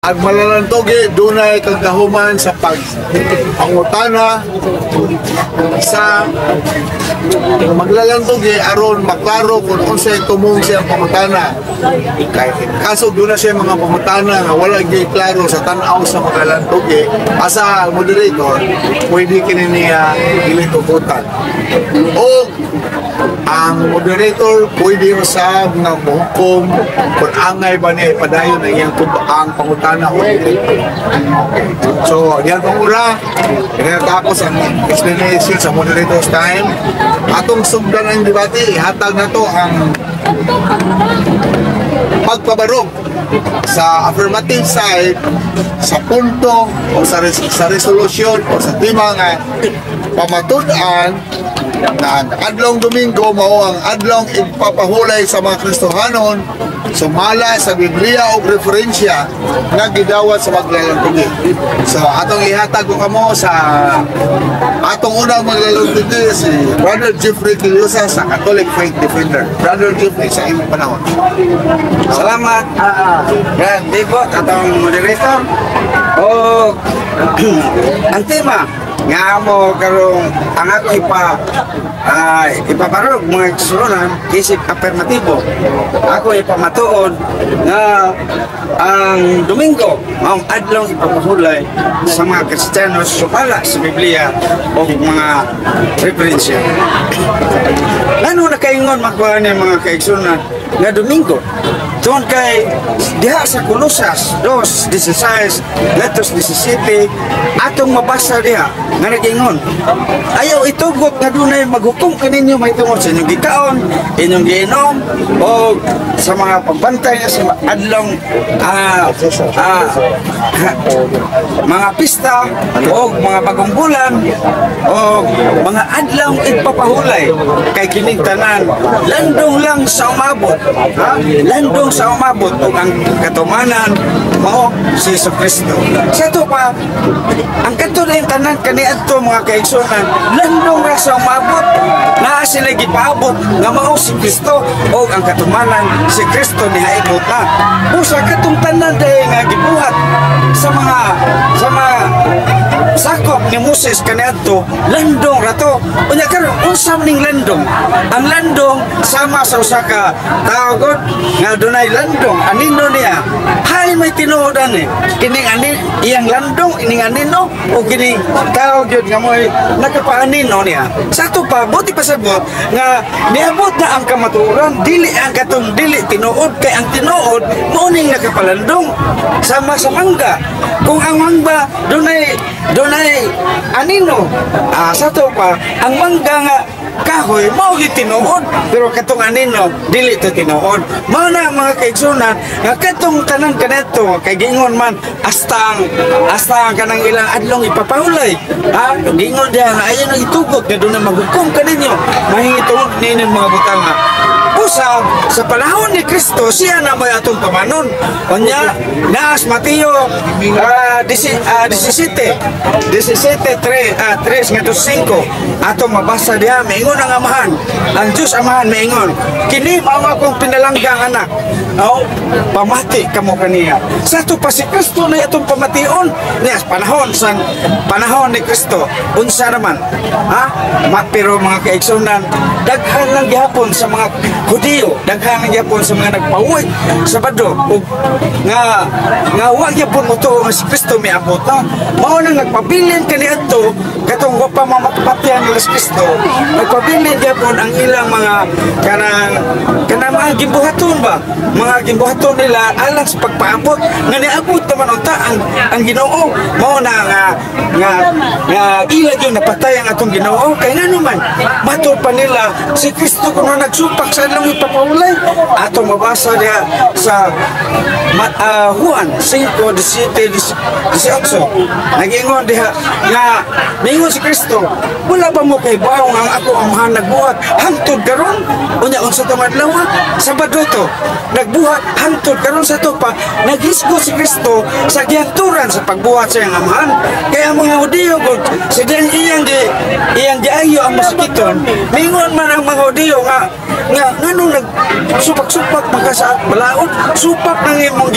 ang malalantogi dunay kagahuman sa pangutana sa maglalantogi aron maklaro kung unsay tumong siyang pangutana. Kaso doon na siya mga pangutana nga wala gyud klaro sa tan-aw sa maglalantogi, asa moderator pwede kini niya ilitugutan. O ang moderator pwede usab nga mohukom kung angay ba niya ipadayon ang iyang ang pangutana o hindi. Okay. So, yan pang ura. Tapos ang explanation sa moderator's time. Atong sugdan ang debate, ihatag na to ang pagpabarog sa affirmative side sa punto o sa resolution o sa tema nga pamatud-an na adlong Domingo mao ang adlong ipapahulay sa mga Kristohanon sumala sa Biblia o referensya nga gidawat sa maglalantugi. So atong ihatag ko kamo sa atong unang maglalantugi si Brother Jeffrey Quillosa sa Catholic Faith Defender. Brother Jeffrey sa imong panahon. Salamat. Yan, di po, atong moderator. O ang tema nga mo karong ang ako ipaparog mga kasulungan isip affirmatibo. Ako ipamatuod na ang Domingo ang adlong ipapahulay sa mga Kristiyano sumala sa Biblia o mga referensya. Lalo na kaingon magkuhan ng mga kaigsunan na Domingo doon kay diha sa Colosas 2:16 letos 17 atong mabasa diha nga nagingon ayaw itugot nga dunay maghukom kaninyo may tungod sa inyong gikaon, inyong giinom o sa mga pagbantay sa adlong mga pista o mga bagong bulan o mga adlong ipapahulay kay kining tanan landong lang sa umabot, landong sa umabot o ang katumanan mo si Jesucristo. Sa ito pa, ang katuloy tanan kaniadto mga kaigsunan, landong ra sa umabot na sila gipaabot nga mao si Kristo o ang katumanan si Kristo ni haibot na. Busa katong tanan dahil nga gibuhat sa mga sakop ni Moses kaniadto, landong ra to. Unya karon unsam ning landong? Ang landong sama sa usa ka tawagod nga dunay landong anino niya hay may tinuodan kining ani iyang landong ining anino o kining tawag yun nga mo nakapaanino niya sa to pa buti pasabot nga niabot na ang kamatuoran dili ang katong dili tinuod kay ang tinuod mo ning nakapalandong sama sa mangga kung ang mangga dunay anino sa to pa ang mangga nga kahoy mao gi tinuod pero katong anino dili to tinuod mao na mga kaigsunan nga katong tanan kanadto kay gingon man hasta ang kanang ilang adlong ipapahulay gingon diha nga ayon ang itugot nga dunay maghukom kaninyo mahingituod nining mga butanga usab sa panahon ni Kristo siya na may atong pamanon unya naas Mateo 17:3 ngadto 5 atong mabasa diha maingon ang amahan ang Diyos amahan maingon kini mao akong pinalanggang anak pamati kamo kaniya sa to pa si Kristo na atong pamation niya panahon ni Kristo unsa naman pero mga kaigsunan daghan lang gihapon sa mga Hudiyo daghan lang gihapon sa mga nagpauwi sa bado nga wa gyapon mo to nga si Kristo miabot mao nang nagpabilin kaniadto katong wa pa mamatapatian ni Kristo nagpabilin gyapon ang ilang mga kanang mga gimbuhaton ba mga gimbuhaton nila alang sa pagpaabot nga niabot naman unta ang Ginoo mao na nga ila yung napatay ang atong Ginoo kay ngano man mato pa nila si Kristo kuno nagsupak sa ilang ipapahulay atong mabasa diha sa Juan 5:17-18 nagingon diha nga ningon si Kristo wala ba mo kay baong ang ako amahan nagbuhat hangtod karon unya unsa to madlaw Sabado to nagbuhat hangtod karon sa to pa nagisgo si Kristo sa gihanturan sa pagbuhat sa iyang amahan kaya mga Hudiyo gud sa iyang giayo ang masikiton mingon man ang mga Hudiyo nga nga nganong nagsupak-supak maka sa balaod, supak nang imong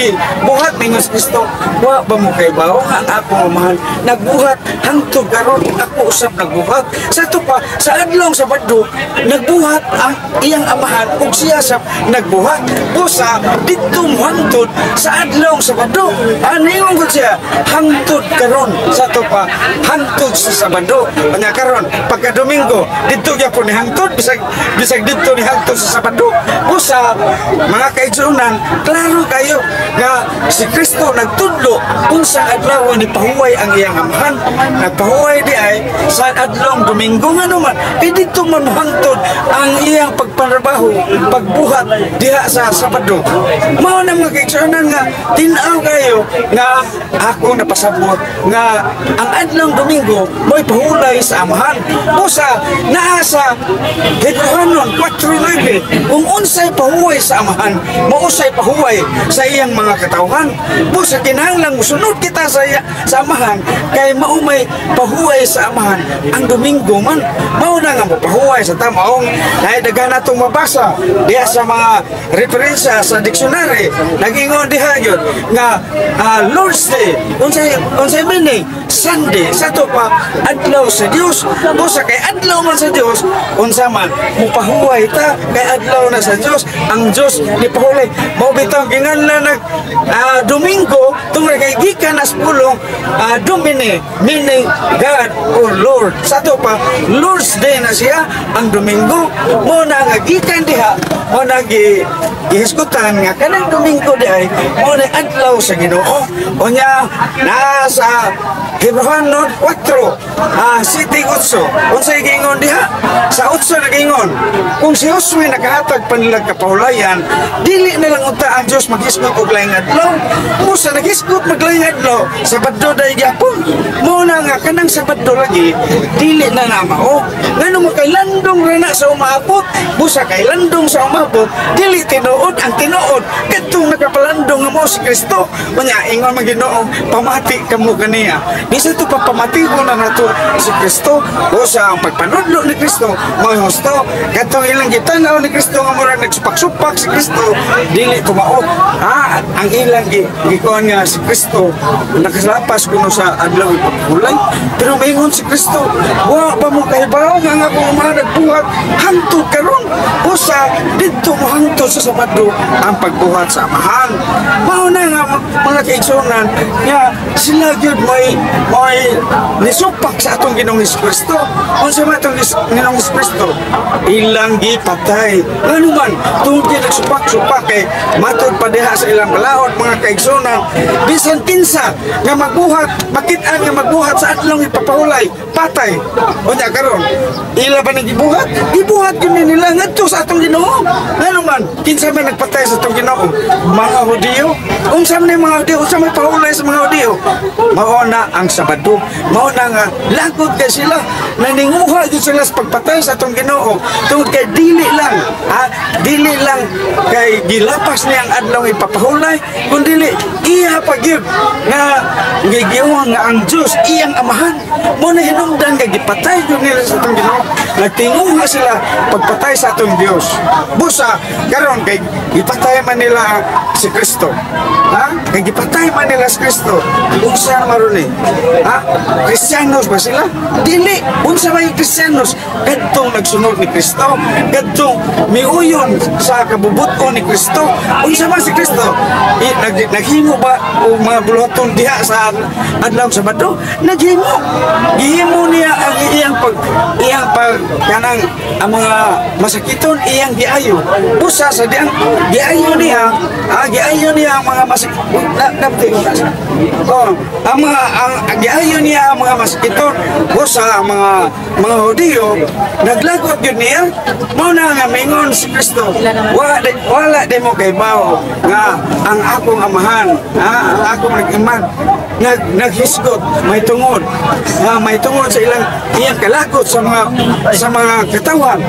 buhat mingon si Kristo. Wa ba mo kay bawo nga ang akong amahan nagbuhat hangtod karon ako usab nagbuhat. Sa to pa sa adlong Sabado nagbuhat ang iyang amahan ug siya sa nagbuhat. Busa didto hangtod sa adlong Sabado. Aningon ko siya hangtod karon sa to pa hangtod sa Sabado. Anya karon pagka Domingo didto gyapon ni hangtod bisag didto ni hangtod sa Sabado. Busa mga kaigsunan klaro kayo nga si Kristo nagtudlo unsa adlaw ni pahuway ang iyang amahan. Nagpahuway di ay sa adlong Domingo nga naman kay didto man hangtod ang iyang pagpanrabaho pagbuhat diha sa Sabado. Mao na mga kaigsunan nga tin-aw kayo nga ako napasabot nga ang adlong Domingo mo'y pahulay sa amahan. Busa naa sa Hebrehanon 4:9 kung unsay pahuway sa amahan mausay pahuway sa iyang mga katawhan. Busa kinahanglan musunod kita sa amahan kay maumay pahuway sa amahan ang Domingo man mao na nga pahuway sa tamaong dahil daghan natong mabasa diha sa mga referensya sa dictionary nagingon diha yun nga Lord's Day unsay meaning Sunday sa to pa adlaw sa Dios. Busa kay adlaw man sa Dios unsa man mupahuway ta kay adlaw na sa Dios ang Dios ni pahulay mao bitaw kinahanglan nag Domingo tungod kay gikan as pulong Domine meaning God or Lord sa to pa Lord's Day na siya ang Domingo mo na nga gikan diha mo na gihisgutan nga kanang Domingo di ay mo na adlaw sa Ginoo unya nasa Hebrehanon 4 City 8 unsay gingon diha sa 8 nagingon kung si Josue nakahatag panilang kapahulayan dili na lang unta ang Dios maghisgot og laing adlaw musa naghisgot maglaing adlaw Sabado day gyapon mo na nga kanang Sabado lagi dili na na mao ngano mo kay landong ra na sa umabot busa kay landong sa umabot dili tinuod ang tinuod kadtong nakapalandong nga mo si Kristo unya ingon man Ginoo pamati kamo kaniya bisan to papamati mo na nato si Kristo busa ang pagpanudlo ni Kristo mao husto kadtong ilang gitanaw ni Kristo nga murag nagsupak-supak si Kristo dili tumao ang ilang gikuan nga si Kristo nakalapas kuno sa adlaw pagkulay pero maingon si Kristo wa pa mo kahibaw nga ako nagbuhat hangtod karon busa didto mo hangtod sa Sabado ang pagbuhat sa amahan mao na nga mga kaigsunan nga sila gyud may nisupak sa atong Ginoong Kristo unsa man atong Ginoong Kristo ilang gipatay ngano man tungod kay nagsupak-supak kay matod pa diha sa ilang balaod mga kaigsunan bisan kinsa nga magbuhat makit-an nga magbuhat sa adlong ipapahulay patay unya karon ila ba nagibuhat gibuhat gyud nila ngadto sa atong Ginoo ngano man kinsa man nagpatay sa atong Ginoo mga Hudiyo unsa man mga Hudiyo unsa man pahulay sa mga Hudiyo mao na ang Sabado mao na nga lagod kay sila naninguha gyud sila sa pagpatay sa atong Ginoo tungod kay dili lang kay gilapas niya ang adlaw ipapahulay kundi iya pa gyud nga gigiwang nga ang Dios iyang amahan mo na hinungdan kay gipatay gyud nila sa atong Ginoo nagtinguha sila pagpatay sa atong Dios busa karon kay gipatay man nila si Kristo kay gipatay man nila si Kristo unsa maron ni Kristiyanos ba sila dili unsa may Kristiyanos kadtong nagsunod ni Kristo kadtong miuyon sa kabubuton ni Kristo unsa man si Kristo naghimo ba o mga buluhaton diha sa adlaw Sabado naghimo gihimo niya ang iyang pag kanang ang mga masakiton iyang giayo busa sa diang giayo niya ang mga ang giayo niya ang mga masakiton busa ang mga Hudiyo naglagot yun niya mao na nga mingon si Kristo wala di mo kay bao nga ang akong amahan ang akong nag-iman naghisgot, may tungod sa iyang kalagot sa mga katawan.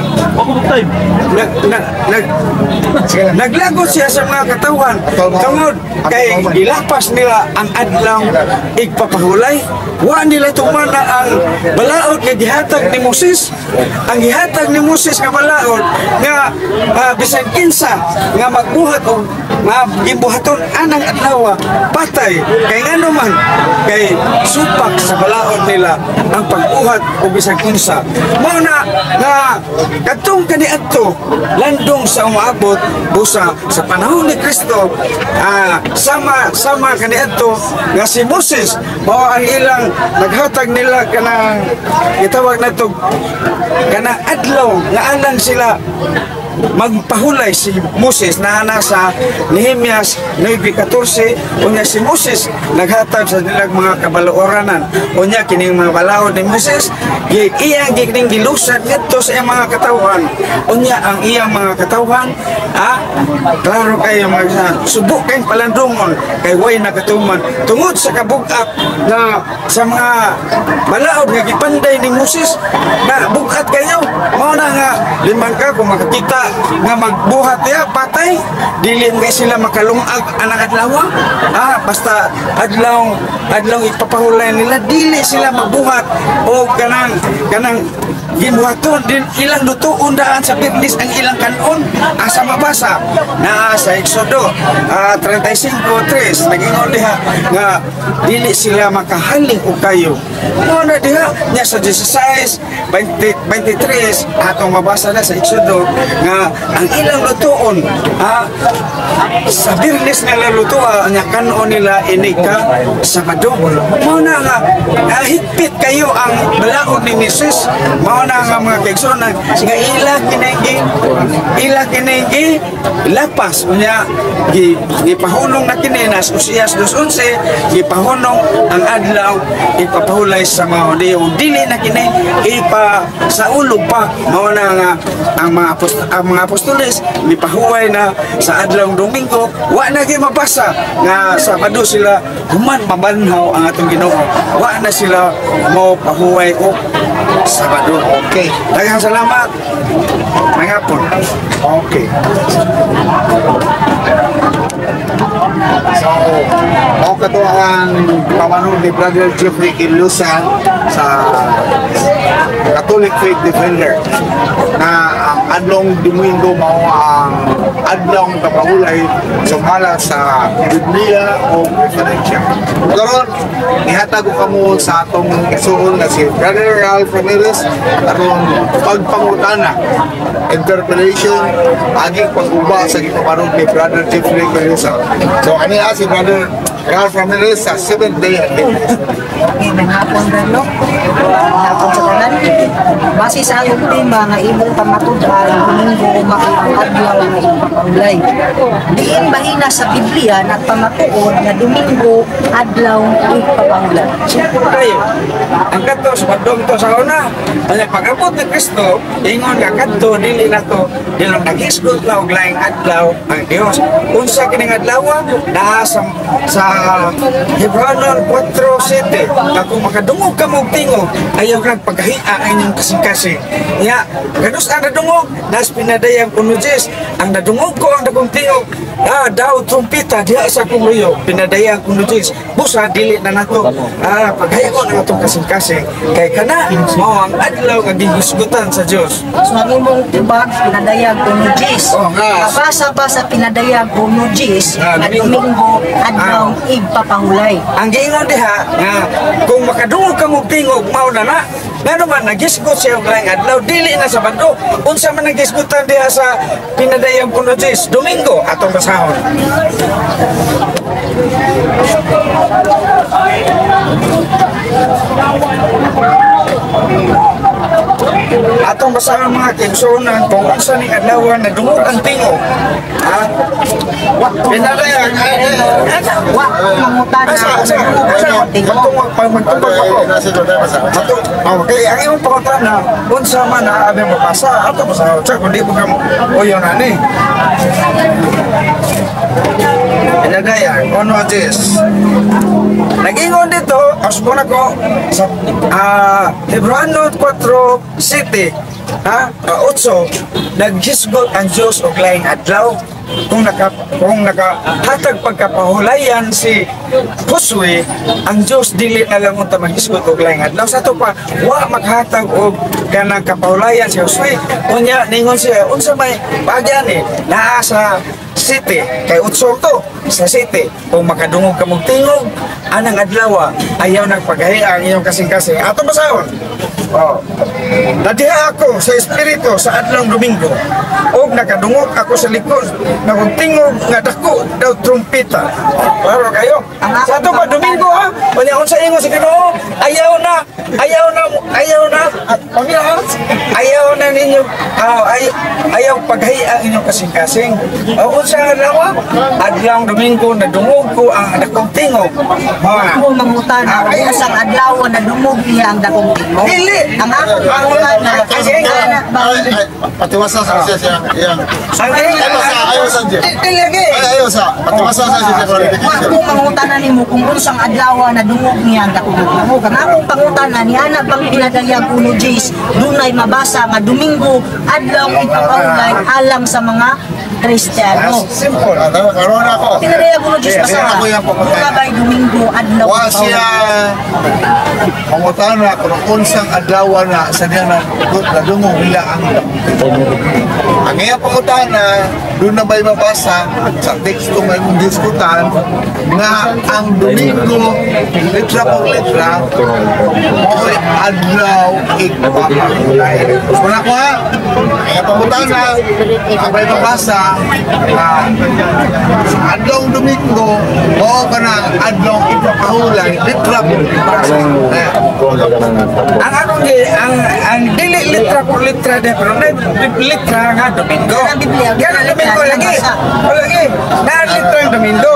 Naglagot siya sa mga katawan tungod kay ilapas nila ang adlaw igpapahulay. Wa nila tumana ang balaod nga gihatag ni Moses. Ang gihatag ni Moses nga balaod nga bisan kinsa nga magbuhat o nga gibuhaton anang adlaw patay kay ngano man kay supak sa balaod nila ang pagbuhat o bisan kinsa. Mao na nga kadtong kaniadto landong sa umaabot busa sa panahon ni Kristo, sama kaniadto nga si Moses mao ang ilang naghatag nila kanang gitawag nato kanang adlaw nga alang sila magpahulay. Si Moses na sa Nehemias 9:14 unya si Moses naghatag sa nilang mga kabalooranan unya kining mga balaod ni Moses iyang gining gilusad ngadto sa iyang mga katawan unya ang iyang mga katawan klaro kayo mga subok kayong palandungon kay way nakatuman tungod sa kabug-at na sa mga balaod nga gipanday ni Moses na bugat kayo mao na nga limang ka kung makakita nga magbuhat ya patay dili nga sila makalungag anang adlaw basta adlaw ipapahulay nila dili sila magbuhat o kanang gibuhaton din ilang lutuon daan sa Biblis ang ilang kanon asa mabasa na sa Exodo 35:3 nagingon diha nga dili sila makahaling og kayo mo na diha nya sa 16:23 atong mabasa na sa Exodo nga ang ilang lutuon sa Biblis nila lutuan nya kanon nila inika Sabado. Mao na nga higpit kayo ang balaod ni Moses. Mao na nga mga kaigsonan nga ila kinigi lapas unya gipahunong na kininas Usias 2:11 gipahunong ang adlaw ipapahulay sa mga Hudiyo dili na kini ipasaulog pa. Mao na nga ang mga apostoles nipahuway na sa adlaw Domingo wa na gyud mabasa nga Sabado sila human mabanhaw ang atong Ginoo wa na sila mo pahuway og Sabado. Okay. Daghang salamat. Mangapon. Okay. So, ako kato ang pamanon ni Brother Jeffrey Kilusan sa Catholic Faith Defender na ang adlong Domingo mao ang adlong kapahulay sumala sa Biblia o referensya. Karon ihatag ko kamo sa atong isuon na si Brother Ralph Ramirez aron pagpangutana interpretation aging pag-uba sa ginaparon ni Brother Jeffrey Kilusan. So ani si Brother Ralph Ramirez sa 7th Day Adventist. Manghapon relo, manghapon sa tanan. Base sa akong tema nga imong pamatudan, Domingo ang adlaw nga ipapahulay. Diin bahina sa Biblia nagpamatuod nga Domingo adlaw ipapahulay. Siyempre tayo, ang kanto sa padong to sa una, kaya pag-abot ni Kristo, ingon nga kanto, dili na to, dilang nag-isgot na og laing adlaw ang Diyos. Unsa kining adlaw na sa Hebrew 4:7 kung makadungog ka mong tingog ayaw kang paghia ang inyong kasing-kasing ya ganus ang nadungog nas pinadayang kunujis ang nadungog ko ang dagong tingog daw trumpita diha sa kong luyo pinadayang kunujis busa dili na nato paghaya ko ng atong kasing-kasing kay kana mao ang adlaw nga gihisgutan sa Dios. So ang imong tibag pinadayag kunujis. Basa-basa pinadayag kunujis nga Domingo adlaw ipapahulay. Ang giingon diha nga kung makadungog ka mong tingog mao na nga naman nagisgot siya og laing adlaw dili na Sabado. Unsa man nagisgutan diha sa pinadayang kunujis Domingo atong basahon. Atong basahon mga kigsunan kung unsa ning adlaw na dungog ang tingog. Pinadayang Wa mangutan na okay, ang iyong pangutana unsa man na abi mapasa ato basahon sa kundi mo kam oyo na ni. Pinadayang ono this. Naging ingon dito, asbo na ko sa Hebrano 4:7, 8, naghisgot ang Diyos og laing adlaw kung nakahatag pagkapahulayan si Josue, ang Diyos dili na lang unta maghisgot og laing adlaw. Sa to pa wa maghatag og kanang kapahulayan si Josue, unya ningon siya unsa may bagyan ni naa sa city kay utso to sa city kung makadungog ka mong tingog anang adlaw ayaw nagpagahi ang iyong kasing-kasing ato basahon. Nadiha ako sa espiritu sa adlong Domingo og nakadungog ako sa likod na kung tingog nga dako daw trumpeta. Para kayo sa ato pa Domingo unya unsa ingon sa Ginoo ayaw na ayaw na ninyo ayaw paghahi ang inyong kasing-kasing. Unsa adlaw adlong Domingo nadungog ko ang dakong tingog. Kung mangutan, isang adlaw na dumog niya ang dakong tingog. Dili. Ang ako pangutan na Patiwasa sa siya yang. Ayaw sa Diyan. Dili. Ayaw sa. Patiwasa sa siya kung mangutan na nimo kung unsang adlaw na dumog niya ang dakong tingog. Ang akong pangutan na ni ana pang pinadayag uno Jays dunay mabasa nga Domingo adlaw ipapahulay alang sa mga Kristiyano. Simple. Karon ako. Pinadayag uno Jays basa. Ako yung Mga bay Domingo adlaw Wa siya pangutana kung unsang adlaw na sa diyan na dungog nila ang iyang pangutana doon na may mabasa sa teksto may diskutan nga ang Domingo litra por litra mo'y adlaw igpapahulay. Wala ko ha iyang pangutana ang may mabasa sa adlaw Domingo o ka na adlaw igpapahulay litra por litra. Ang ano ang dili litra por litra de pero litra nga Domingo. Yan ang Domingo lagi. Na litra ang Domingo.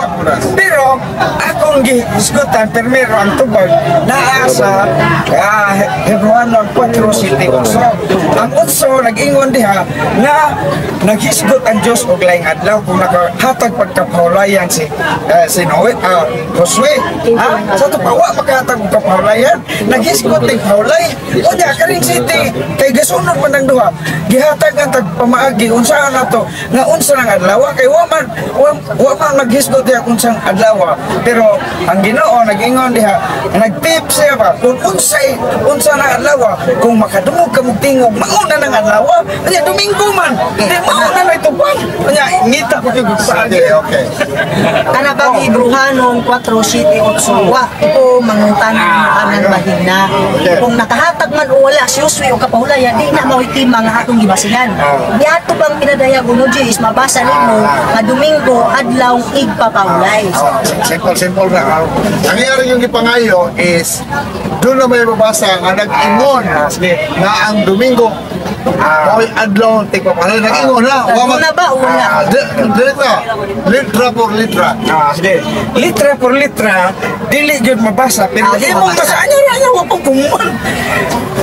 Pero akong gihisgutan primero ang tubag naa sa Hebrano 4:7. Ang utso nag-ingon diha nga naghisgot ang Dios og laing adlaw kung nakahatag pagkapahulayan si Josue. Sa to pa wa makahatag pagkapahulayan naghisgot ning pahulay. Unya karing city kay gasunod man ang duha. Gihatag ang tagpamaagi unsa na to nga unsa nang adlaw kay wa man naghisgot diha unsang adlaw. Pero ang Ginoo nag-ingon diha nagtip siya ba kung unsa nang adlaw kung makadungog ka mong tingog mauna nang adlaw unya Domingo man di mauna na itupad unya ngita ko yung paagi. Okay. Kana bang Hebrehanong 4:7-8 wa ko mangutan anan bahina kung nakahatag man o wala si Josue o kapahulayan di na mahitima nga atong gibasingan di ato bang pinadayag uno Jays mabasa nimo nga Domingo adlaw igpapahulay. Simple na. Ang iyari yung ipangayo is doon na may mabasa nga nag-ingon na ang Domingo oy adlaw tigpapahulay nag-ingon na. Wala ba wala? Litra por litra. Sige. Litra por litra dili gyud mabasa pero imong basahan niya wa pa kumuan.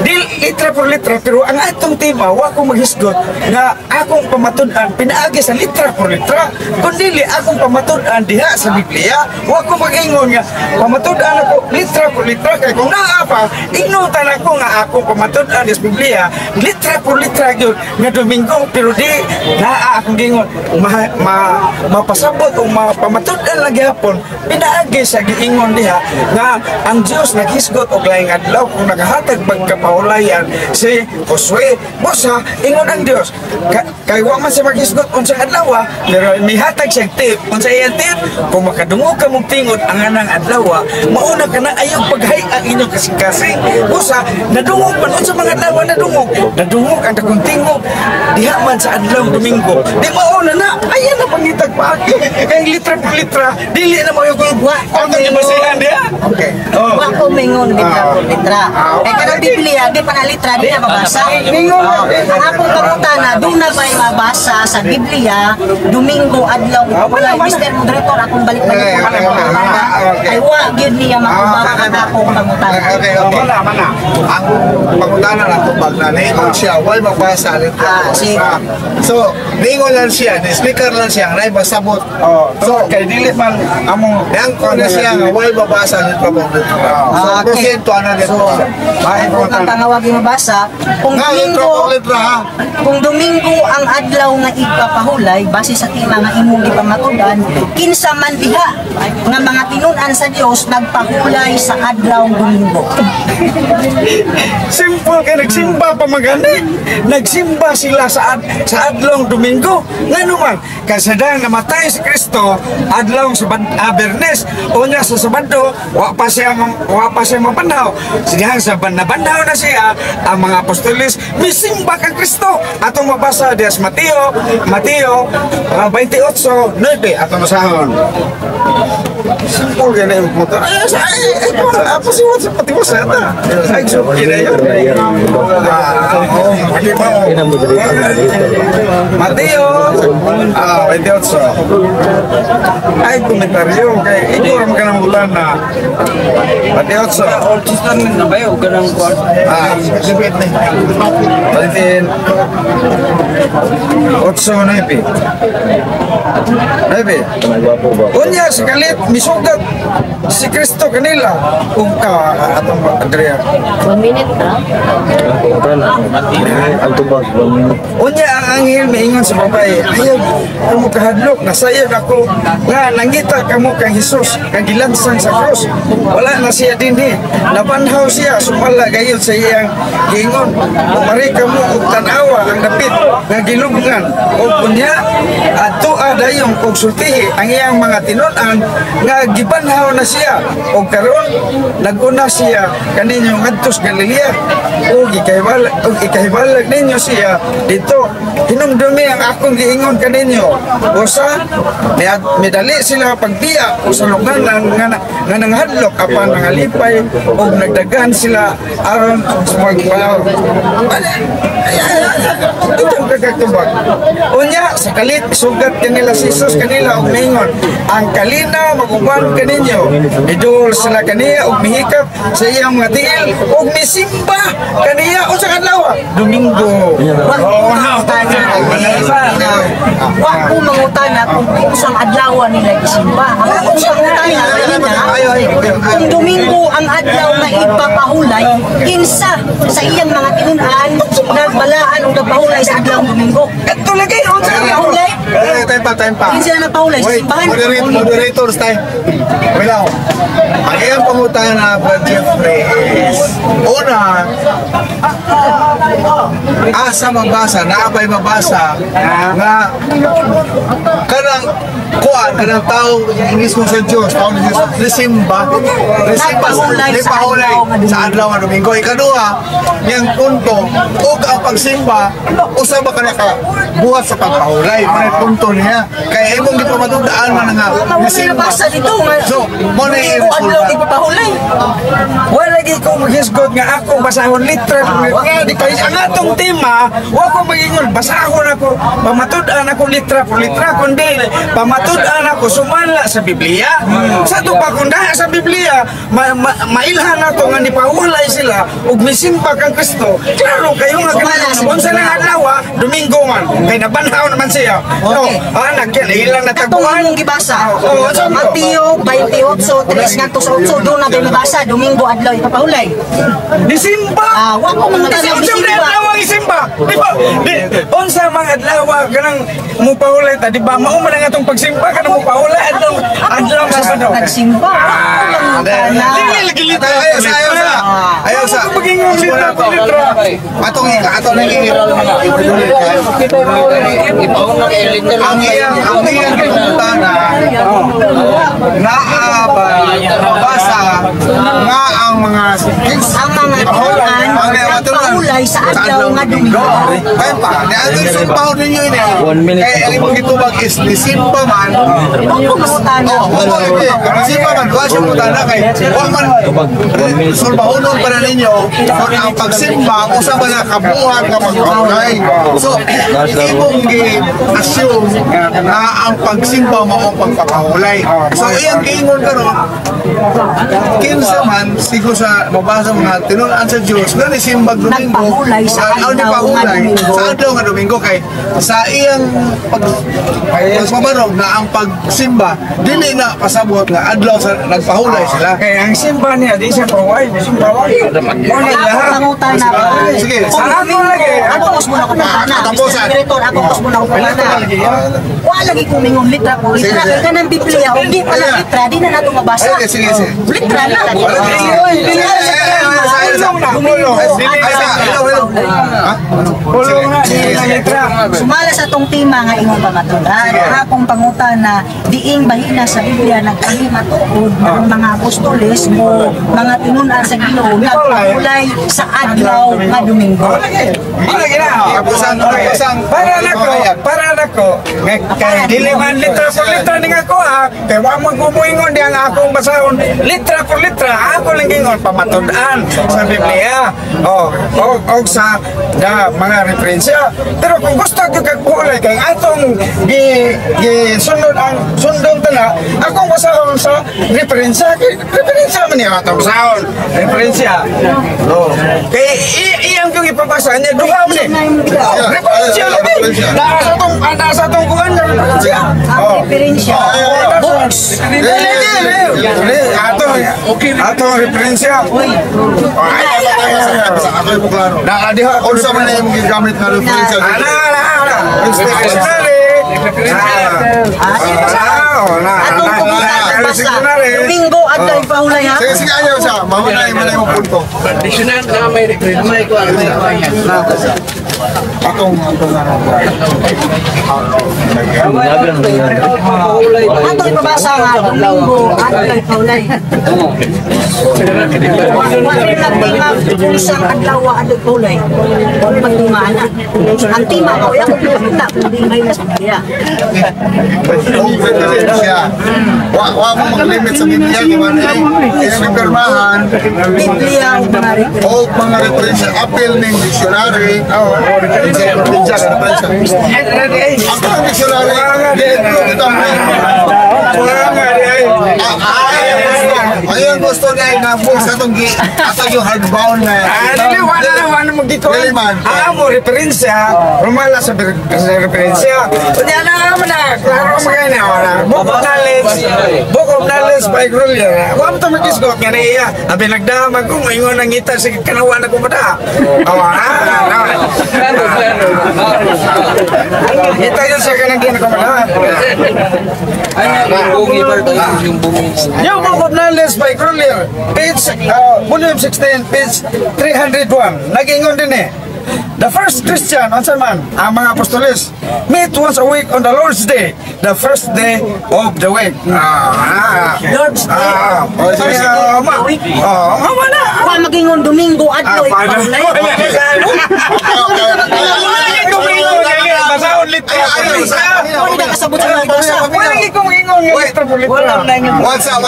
Dili litra por litra pero ang atong tema wa ko maghisgot nga akong pamatud-an pinaagi sa litra por litra kun dili akong pamatud-an diha sa Biblia wa ko mag-ingon nga pamatud-an ako litra por litra kay kung naa pa ingnutan ako nga akong pamatud-an sa Biblia litra por litra gyud nga Domingo pero di naa akong gingon mapasabot o mapamatud-an lang gyapon pinaagi sa giingon diha nga ang Dios naghisgot og laing adlaw kung nagahatag pagkapahulayan si Josue. Bosa ingon ang Dios kay wa man siya maghisgot unsang adlaw pero mihatag siya tip unsa iyang tip kung makadungog ka mong tingod ang anang adlaw mauna ka na ayaw paghay ang inyong kasing-kasing. Bosa nadungog man unsa mga adlaw nadungog ang dakong tingog diha man sa adlaw Domingo di mauna na ayan na pangitag paagi kay litra por litra dili na mo yung Wa ang basihan diha. Okay. Wa ko mingon ingon litra por litra. Eh kanang Biblia di pa na litra di na mabasa. Ang akong pangutana doon na ba'y mabasa sa Biblia Domingo adlaw wala Mr. Moderator akong balik-balik ko ang pangutana ay wa gyud niya makubag ang akong pangutana. Okay. Ang pangutana na tubag na ningon siya, why magbasa litra. So, ningon lang siya, speaker lang siya, na ibasabot. So, kay dili man among yang ko na siya nga, why mabasa litra po litra. So, proceed to ano dito. Ang tangawag yung mabasa kung Nga litra po litra ha. Kung Domingo ang adlaw nga ipapahulay base sa tema nga imong gipamatudan kinsa man diha nga mga tinun-an sa Dios nagpahulay sa adlaw Domingo. simple kay nagsimba pa magani. Nagsimba sila sa adlong Domingo. Ngano man kasadang namatay si Kristo adlaw sa Bernes unya sa Sabado wa pa siya mabanhaw. Sidihang sa banhaw na siya ang mga apostoles misimba kang Kristo. Atong mabasa dias Mateo 28:9 atong masahon. Simple kay na yung motor. Apa sih sa pati mo sa ata? Ay so kaya yun. Mateo 28. Ay komentaryo kay ito ang kanang bulan na Mateo 28. Old Testament na ba yun? Kanang kuwan? Sipit na. Palitin 8:9. Unya sekalit misugat si Kristo kanila kung atong Andrea. 1 minute na. Unya ang anghel maingon sa babae, ayaw kamo kahadlok, nasayod ako nga nangita kamo kang Hesus kang gilansang sa krus. Wala na siya dinhi, nabanhaw siya sumala gayud sa iyang giingon. Mari kamo og tan-awa ang dapit nga gilubngan ug unya adto dayon og sultihi ang iyang mga tinun-an nga gibanhaw na siya ug karon naguna siya kaninyo ngadto sa Galilea ug ikahibalag ninyo siya dito. Hinumdumi ang akong giingon kaninyo. Usa midali sila pagbiya sa lugar nga nanghadlok apan nangalipay ug nagdagan sila aron sa magbayaw. Itong kagagtubag. Unya sa kalit sugat kanila si Jesus kanila og mingon ang kalina maguban kaninyo idol sila kaniya og mihikap sa iyang mga tiil og misimba kaniya o sa kadlaw Domingo. Wa ko mangutana kung unsang adlaw nila gisimba. Ang akong pangutana kung Domingo ang adlaw nga ipapahulay kinsa sa iyang mga tinun-an nagbalaan og nagpahulay sa adlaw Domingo. Ito lagi unsa Nagpahulay? Time pa. Kinsa na nagpahulay sa Wait, simbahan? moderators time. Wait lang. Ang iyang pangutana na Jeffrey is una, asa mabasa, naapay mabasa nga kanang kanang tao mismo sa Diyos, tao ni Diyos, lisimba sa adlaw nga Domingo. Ikaduha, niyang punto, og ang pagsimba, usaba ka na ka buhat sa pagpahulay. Manay punto niya. Kaya imong gipamatudaan man nga lisimba. So, mo na i-resolve. wala lagi ko maghisgot nga ako basahon litra di kay ang atong tema wa ko magingon basahon ako pamatud-an ako litra por litra kundi pamatud-an ako sumala sa Biblia sa to pa kun daha sa Biblia mailhan nato nga nipahulay sila ug misimba kang Kristo klaro kayo nga kanang unsa nang adlaw Domingo man kay nabanhaw naman siya nagyan ilang nataguan Katong gibasa. Mateo Mateo 28, 3 ngadto sa 8 doon na mabasa Domingo adlaw ipapahulay. Nisimba! Wa ko man tanong Siyempre, bisimba. adlaw ang isimba! Di ba? Unsa mga adlaw kanang mupahulay ta, di ba? Mao man ang atong pagsimba kanang mupahulay adlaw sa Sabado. Nagsimba. Dili lagi litra. Ayaw sa. Ako magingong litra po litra. Atong ang iyang pangutana mabasa nga ang mga Ang mga tinun-an nagpahulay magpahulay sa adlaw nga Domingo. Kaya pa, niagay sumpahon ninyo yun eh. Kaya ang imong gitubag is nisimba man. Ako mangutana. Nisimba man, wala siya mutana kay wala man sulbahonon para ninyo kung ang pagsimba kung sa mga kabuhat nga magpahulay. So, imong gi-assume na ang pagsimba mo ang pagpapahulay. So, iyang giingon ka ron, kinsa man, siguro sa mabasa mga tinulaan sa Diyos, na nisimbag Domingo, Nagpahulay sa adlaw nga Domingo. sa adlaw nga Domingo, kay sa iyang pagmamarog na ang pagsimba, dili na pasabot nga adlaw sa nagpahulay sila. Kaya ang simba niya, di siya paway, simbawan. Muna Ako lahat. mangutana pa. Sige, Ako lagi. Ako mas muna ko mangutana. Tapusan. Direktor, ako mas muna ko mangutana. Wala lagi kumingon litra po. Litra Sige. ka ng Biblia. Hindi pala litra. Di na nato mabasa. Sige, sige. Litra na. Pulong na, litra. Sumala sa tong tema nga imong pamatudan, akong pangutana diing bahina sa Biblia nagpahimatuod ng mga apostoles mo mga tinunan sa Ginoo nagpahulay sa adlaw nga Domingo. Wala gina. Para nako, kay diliman litra por litra ning ako kay wa man gumuingon di ang akong basahon litra por litra ako lang gingon pamatudan sa Biblia. O sa mga referensya. Pero kung gusto ko kagpulay kay atong sunod ang sundong tala, akong basahon sa referensya. Referensya man niya atong basahon. Referensya. Kay iyang kong ipabasa niya duha man ni. Referensya lagi. Nasa tong kuan na referensya. Ang referensya books. Atong referensya. Nakadiha, kung sa man na yung gigamit na referensya. Atong pangutana basta Domingo adlaw ipahulay ha. Sige, sige, ayaw siya. Mahuna yung punto. Traditional na may Atong Atong ipabasa nga Domingo adlaw ipahulay. Wala nagtima isang adlaw adlaw ipahulay. Wala magtimaan na. Ang tima ko yung na kundi may nas Biblia. siya. Wa mo mag-limit sa Biblia, di ba? Kaya nagpirmahan Biblia o mga referensya. o mga referensya, appeal ng dictionary. Ako ang dictionary. Ayun gusto niya na po sa itong yung hardbound na Wala mo dito. Mo referensya, rumala sa referensya. Kanya na naman na, klaro mo kayo na. Book of knowledge by Grolier. Huwag mo ito mag-isgot nga na iya. Abi nagdamag ko, ngayon ang ngita sa kanawa na kumada. Ito yun sa kanagyan na kumada. Yung book of knowledge by Grolier, page, volume 16, page 301. Nag-ingon din eh. The first Christian, unsa man, ang mga apostoles, meet once a week on the Lord's Day, the first day of the week. Lord's Day. Wala. Wa magingon Domingo adlaw ipahulay. Basahon litra. Wala kasabot sa mga basa. Wala kong ingon nga litra por litra. Wansa.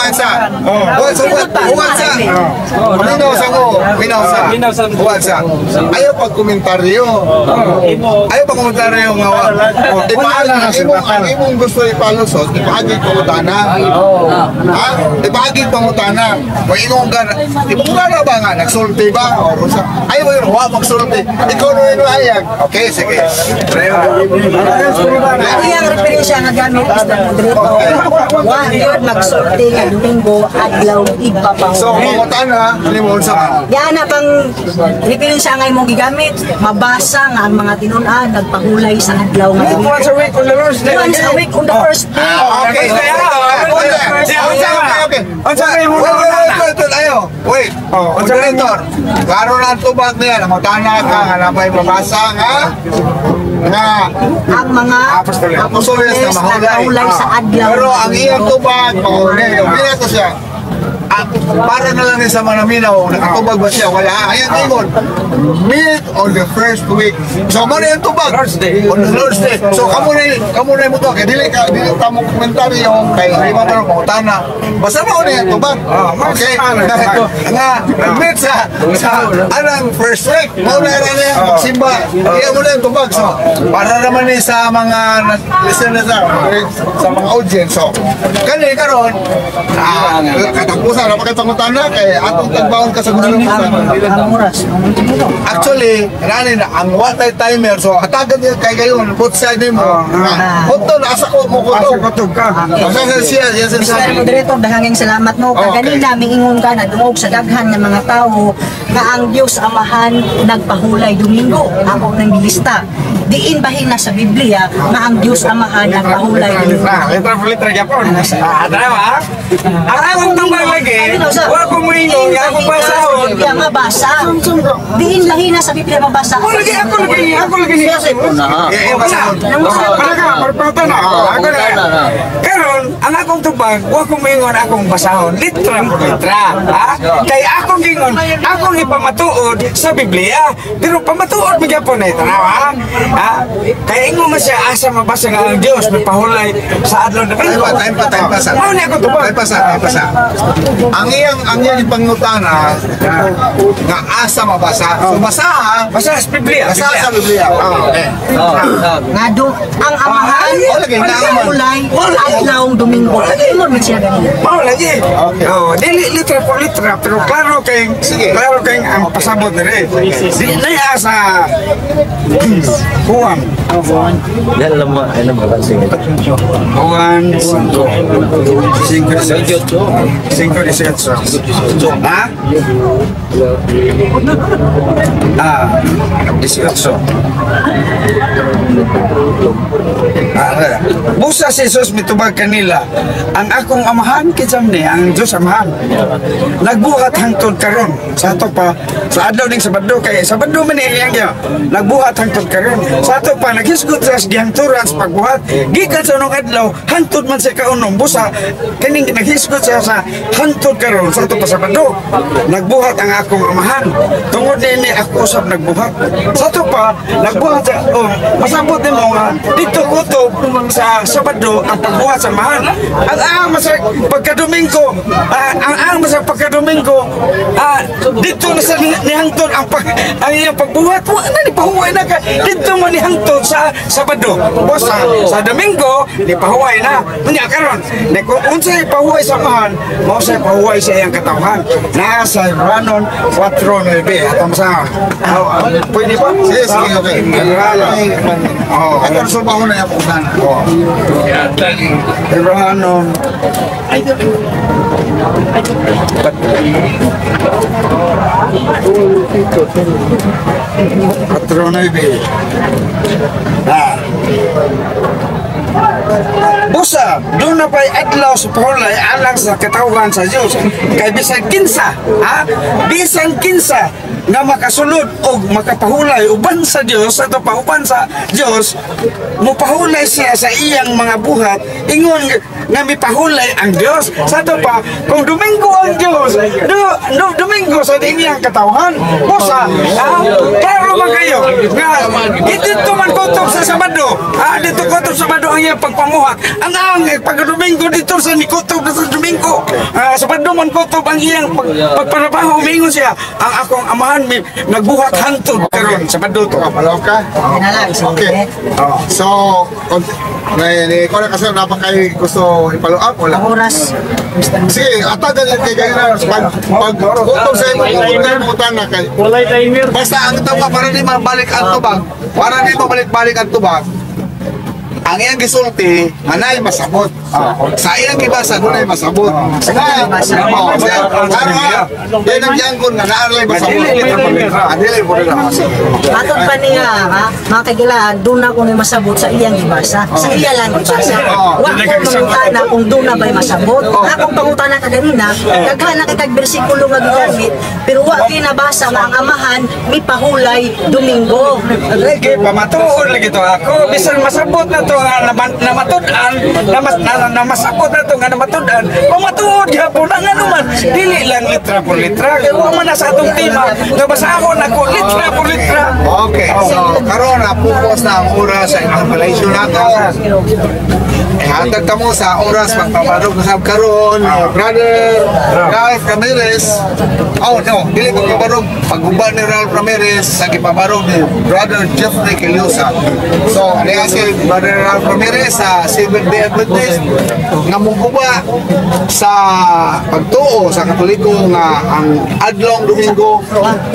Ayaw pagkomentaryo. Nga ang imong gusto ipalusot, ipahagi pangutana. Ipahagi pangutana. Kung imong na ba nga, nagsulti ba? Ayaw mo yun, huwag magsulti. Ikaw na yun hayag. Okay, sige. Ang iyang referensya nga gamit is the moderator. Wa yun magsulti nga Domingo adlaw ipapahulay. So, pangutana, limon sa Yan na pang referensya nga imong gigamit, mabasa nga ang mga tinunan nagpahulay sa adlaw nga Domingo. Once a week on the Lord's Day. Once a week on the first day. Okay. Wait. Moderator. Klaro na ang tubag niya. Namutana ka nga na may mabasa nga Ang mga apostoles na na mahulay sa adlaw. Pero ang iyang tubag, mahulay. Hindi to siya. Para na lang sa mga minaw, nakatubag ba siya? Wala. Ayan, Timon. meet on the first week. So mo na yung tubag. Lord's Day. On the Lord's Day. So kamo na mo to kay dili ka mo komentary yung kay iba pa ng pangutana. Basta mo na yung tubag. Okay. Nga meet sa anang first week. Mo na rin yung magsimba. Iya mo na yung tubag. So para naman ni sa mga listeners sa mga audience. So kani karon katapusan na pakipangutana kay atong tagbaon ka sa Ang oras. actually, nani na ang watay timer so hatagan niya kay gayon both side nimo. Punto na asa ko mo ko. Asa ko to ka. Asa siya, yes Mr. sir. Moderator, daghang salamat mo. Okay. Kanina, miingon ka na dumog sa daghan ng mga tao na ang Diyos Amahan nagpahulay Domingo. Ako nang bilista. Diin bahin na sa Biblia na ang Diyos Amahan nagpahulay Domingo. Litra Japon. Tama? Ang akong tumbang lagi, wala ko mo ingon, akong basahon. Biblia mabasa. Diin lahi na sa Biblia mabasa. Ako lagi niya. Parpata na. Ako na. Karon, ang akong tubag, wala ko mo ingon, akong basahon. Litra po litra. Kaya akong gingon, akong ipamatuod sa Biblia. Pero pamatuod mo Japon na ito. Kaya ingon mo siya, asa mabasa nga ang Diyos, may pahulay sa adlaw na Time pa sa. Ano niya ko tubag? Time pa sa. Ang iyang ipangutana nga asa mabasa. So basaha, Basta sa Biblia. basa sa Biblia. Okay. Nga do, ang Amahan nagpahulay adlaw Domingo. Ingon mo siya ganito. Mau lagi. Dili litra por litra, pero klaro kay ang pasabot dire. Di na asa Juan. Yan lang mo, ano ba ba sige? Juan 5:18. Ha? 18. Busa si Jesus mitubag kanila, ang akong amahan kinsam ni ang Diyos Amahan nagbuhat hangtod karon sa ato pa sa adlaw ning Sabado kay Sabado man iyang nagbuhat hangtod karon sa ato pa naghisgot sa gihangturan sa pagbuhat gikan sa unong adlaw hangtod man sa kaunong busa kining naghisgot siya sa hangtod karon sa ato pa Sabado nagbuhat ang akong amahan tungod ni ako usab nagbuhat sa ato pa nagbuhat sa masabot nimo nga dito kutob sa Sabado ang pagbuhat sa amahan ang masa pagka-Domingo ang masa pagka-Domingo dito na sa nihangtod ang iyang pagbuhat na ni pahuway na ka dito mo nihangtod sa Sabado o sa Domingo ni pahuway na unya karon kung unsay pahuway sa amahan mao say pahuway sa iyang katawhan na sa Ranon 4:9 atong sa pwede ba? Sige, okay. Ito ang subaho na yung pangutana. Ranon Busa, doon na pa'y adlaw sa pahulay alang sa katawhan sa Diyos. Kay bisan kinsa, bisan kinsa nga makasulod o makapahulay uban sa Diyos, ato pa uban sa Diyos, mupahulay siya sa iyang mga buhat, ingon nga mipahulay ang Diyos. Sa ato pa, kung Domingo ang Diyos, Domingo sa iyang katawhan, busa, klaro man kayo, nga dito man kutob sa Sabado, dito kutob sa Sabado ang iyang pagpamuhat. Ang pag-Domingo dito sa nikutob na sa Domingo, Sabado man kutob ang iyang pagpanabaho, umingon siya, ang akong amahan nagbuhat hantod karon Sabado to. Malaw ka? Okay. So, ko na kasi napakay gusto i-follow up, wala? Ang oras. Sige, atagan yung kay ganyan pag-utong sa imong pangutana kay basta ang tama para di mabalik ang tubag, para di mabalik-balik ang tubag, ang iyang gisulti, anay masabot. Sa iyang gibasa, dunay masabot. Yan ang yangkon nga, naarlay masabot. Adilay mo rin ang masabot. Atong pa niya, mga kagilaan, doon na kung masabot sa iyang ibasa. Sa iya lang ibasa. Wag ko mangutana kung doon na ba'y masabot. Akong pangutana ka ganina, naghan na kitag bersikulo nga gigamit, pero wag kinabasa nga ang amahan, may pahulay Domingo. Lagi, pamatuod lagi to ako. Bisan masabot na to, namatudan, na masakot na ito nga na matudan, pamatuod gyapon ang ano man, dili lang litra por litra, kaya huwag man na sa atong tema, nga basahon ako litra por litra. Okay, so karon na focus na ang oras sa interpolation nato. Hatag ka mo sa oras magpapadog na karon Brother Ralph Ramirez. Oh no, dili ko papadog pagguba ni Ralph Ramirez sa gipabarog ni Brother Jeffrey Keliosa. So, niya si Brother Ralph Ramirez sa Seventh-day Adventist nga muguba sa pagtuo sa Katoliko nga ang adlong Domingo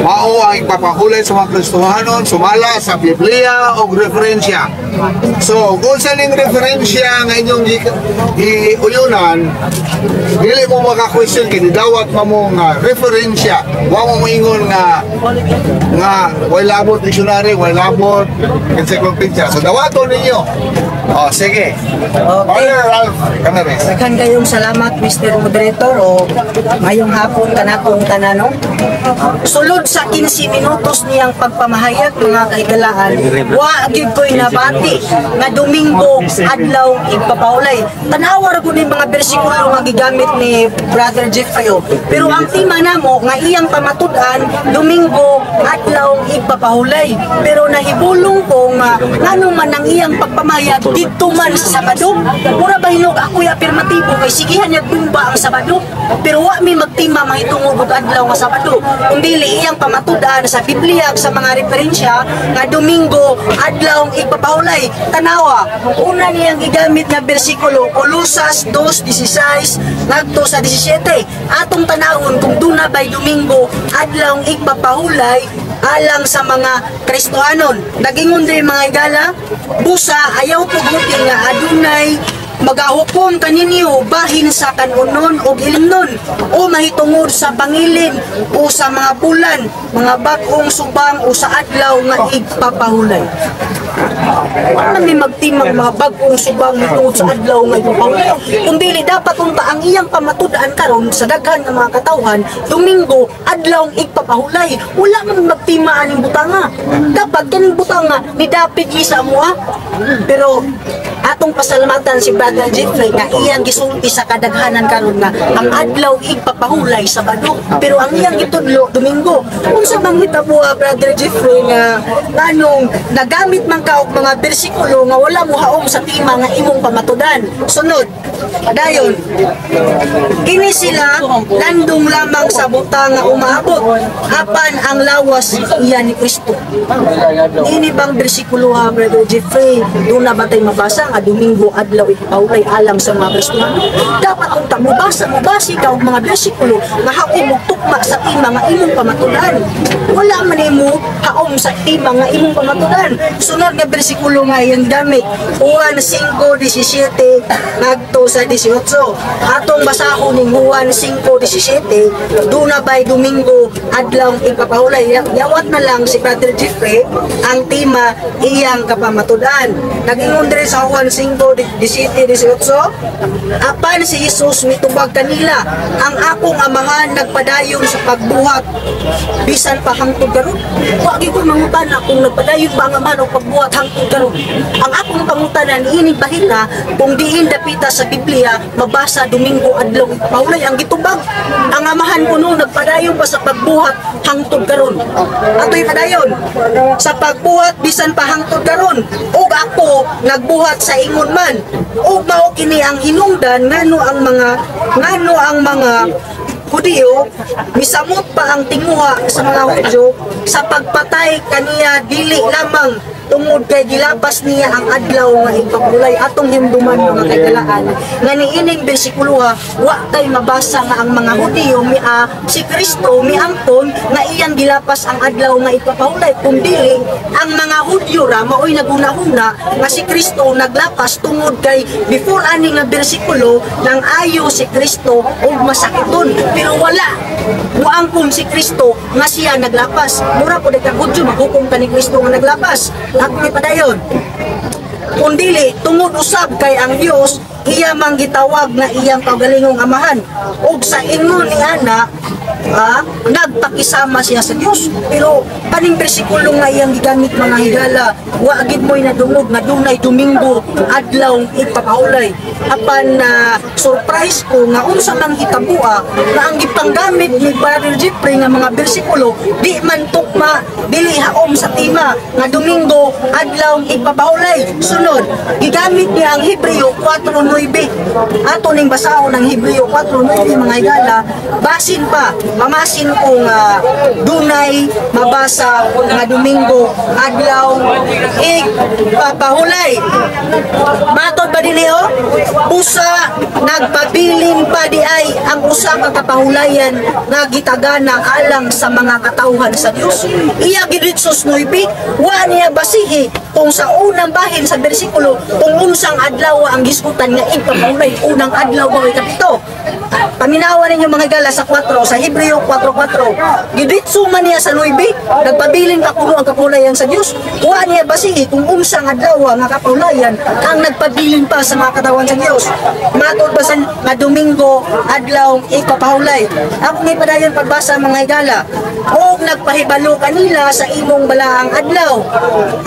mao ang ipapahulay sa mga Kristohanon sumala sa Biblia o referensya. So, kung sa ning referensya nga inyong iuyunan, dili mo maka-question kini dawat mo nga referensya. Wa mo moingon nga way labot dictionary, way labot encyclopedia. So, dawaton ninyo. Oh, sige. Brother Ralph Ramirez. Daghan kayong salamat, Mr. Moderator, o ngayong hapon kanakong tanano. Sulod sa 15 minutos niyang pagpamahayag, mga kaigalaan, wa gid ko'y nabati nga Domingo adlaw igpapaulay. Tanawa ra gud ni mga bersikulo nga gigamit ni Brother Jeffrey. Pero ang tema namo nga iyang pamatud-an Domingo adlaw igpapahulay. Pero nahibulong ko nga ngano man ang iyang pagpamahayag dito man sa Sabado. Mura ba hinog ako'y afirmatibo kay sigihan niya bumba ang Sabado. Pero wa mi magtima mahitungod og adlaw nga Sabado. Kundi iyang pamatud-an sa Biblia sa mga referensya nga Domingo adlaw igpapahulay. Tanawa, una niyang gigamit nga bersikulo Colosas 2:16 ngadto sa 17. Atong tanawon kung duna bay Domingo adlaw igpapahulay alang sa mga Kristohanon. Nagingon din mga igala, busa ayaw pugmuti nga adunay magahukom kaninyo bahin sa kanunon o ilimnon o mahitungod sa pangilin o sa mga bulan, mga bagong subang o sa adlaw nga igpapahulay. Wala may magtimang mga bagong subang mahitungod sa adlaw nga igpapahulay. Kung dili dapat unta ang iyang pamatud-an karon sa daghan nga mga katawhan, Domingo adlaw igpapahulay. Wala man magtima aning butanga. Dapat kaning butanga ni David isa mo ha. Pero atong pasalamatan si Brother Jeffrey nga iyang gisulti sa kadaghanan karon nga ang adlaw igpapahulay Sabado, pero ang iyang gitudlo Domingo. Unsa bang hitabuha Brother Jeffrey nga anong nagamit man ka og mga bersikulo nga wala mo haom sa tema nga imong pamatudan. Sunod, dayon kini sila landong lamang sa buta nga umaabot apan ang lawas iya ni Kristo. Ini bang bersikulo ha Brother Jeffrey doon na batay mabasa nga Domingo adlaw igpahulay alang sa mga Kristohanon? Dapat kung mabasa ikaw mga bersikulo nga haom og tukma sa tema nga imong pamatudan. Wala man imo haom sa tema nga imong pamatudan. Sunod nga bersikulo nga iyang gamit Juan 5:17 ngadto sa 18. Atong basahon ning Juan 5:17 duna bay Domingo adlaw igpapahulay. Yawat na lang si Brother Jeffrey ang tema iyang kapamatudan. Nagingon diri sa Juan 5:17-18, apan si Jesus mitubag kanila, ang akong amahan nagpadayon sa pagbuhat bisan pa hangtod karon. Wa gyud ko mangutana kung nagpadayon ba ang amahan og pagbuhat hangtod karon. Ang akong pangutanan ini bahina kung diin dapita sa Biblia mabasa Domingo adlaw igpapahulay ang gitubag. Ang amahan kuno nagpadayon pa sa pagbuhat hangtod karon. Atoy padayon sa pagbuhat bisan pa hangtod karon. Ug ako nagbuhat sa ingon man. Ug mao kini ang hinungdan ngano ang mga Hudiyo misamot pa ang tinguha sa mga Hudyo sa pagpatay kaniya dili lamang tungod kay gilapas niya ang adlaw nga igpapulay. Atong himduman mga kaigalaan nga niining bersikulo wa tay mabasa nga ang mga Hudiyo si Kristo miangton nga iyang gilapas ang adlaw nga igpapulay, kundi ang mga Hudyo ra maoy naguna-una nga si Kristo naglapas tungod kay before ani nga bersikulo nang ayo si Kristo og masakiton, pero wala muangkon si Kristo nga siya naglapas. Mura po daghan Hudyo maghukom ka ni Kristo nga naglapas. Ako ni padayon. Kundili tungod usab kay ang Dios iya mang gitawag na iyang kaugalingong amahan. Og sa ingon ni ana nagpakisama siya sa Dios. Pero kaning bersikulo nga iyang gigamit mga higala, wa gid mo'y nadungog nga dunay Domingo adlaw ipapahulay. Apan na surprise ko nga unsa man hitabua nga ang gipanggamit ni Brother Jeffrey nga mga bersikulo di man tukma dili haom sa tima nga Domingo adlaw ipapahulay. Sunod, gigamit niya ang Hebreo 4:9. Ato ning basahon ng Hebreo 4:9 mga higala, basin pa mamasin kung dunay mabasa nga Domingo adlaw ipapahulay. Matod ba dinyo? Usa nagpabilin pa di ay ang usa ka kapahulayan nga gitagana alang sa mga katawhan sa Dios. Iya giditsos 9 wa niya basihi kung sa unang bahin sa bersikulo kung unsang adlaw ang gisgutan nga ipapahulay. Unang adlaw ba kapito. Paminawa ninyo mga gala sa 4 sa Hebreo 4:4. Giditso man niya sa 9 nagpabilin pa kuno ang kapahulayan sa Dios. Wa niya basihi kung unsang adlaw nga kapahulayan ang nagpabilin pa sa mga katawhan sa Dios. Matod ba sa nga Domingo adlaw ipapahulay. Ako ngay padayon pagbasa mga higala. O nagpahibalo kanila sa imong balaang adlaw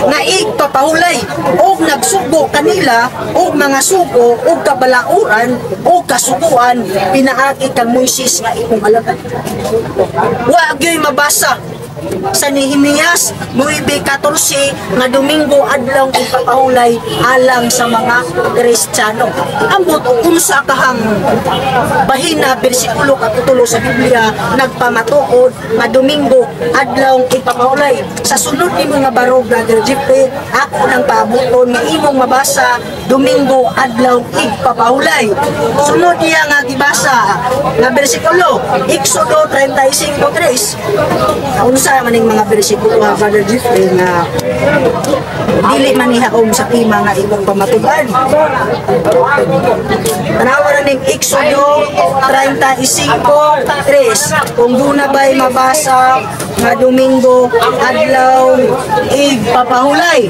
nga ipapahulay o nagsugo kanila o mga sugo o kabalauran o kasuguan pinaagi kang Moises nga imong alagad. Wa gyud mabasa sa Nehemias 9:14 nga Domingo adlaw ipapahulay alang sa mga Kristiyano. Ambot unsa kahang bahina bersikulo kapitulo sa Biblia nagpamatuod nga Domingo adlaw ipapahulay. Sa sunod nimo nga baro Brother Jeffrey, ako nang paabuton nga imong mabasa Domingo adlaw ipapahulay. Sunod niya nga gibasa nga bersikulo Exodo 35:3. Unsa maning mga bersikulo nga Brother Jeffrey nga dili man nihaom sa tima nga imong pamatugan. Tanawa ning Exodo 35:3 kung duna ba'y mabasa nga Domingo adlaw ipapahulay.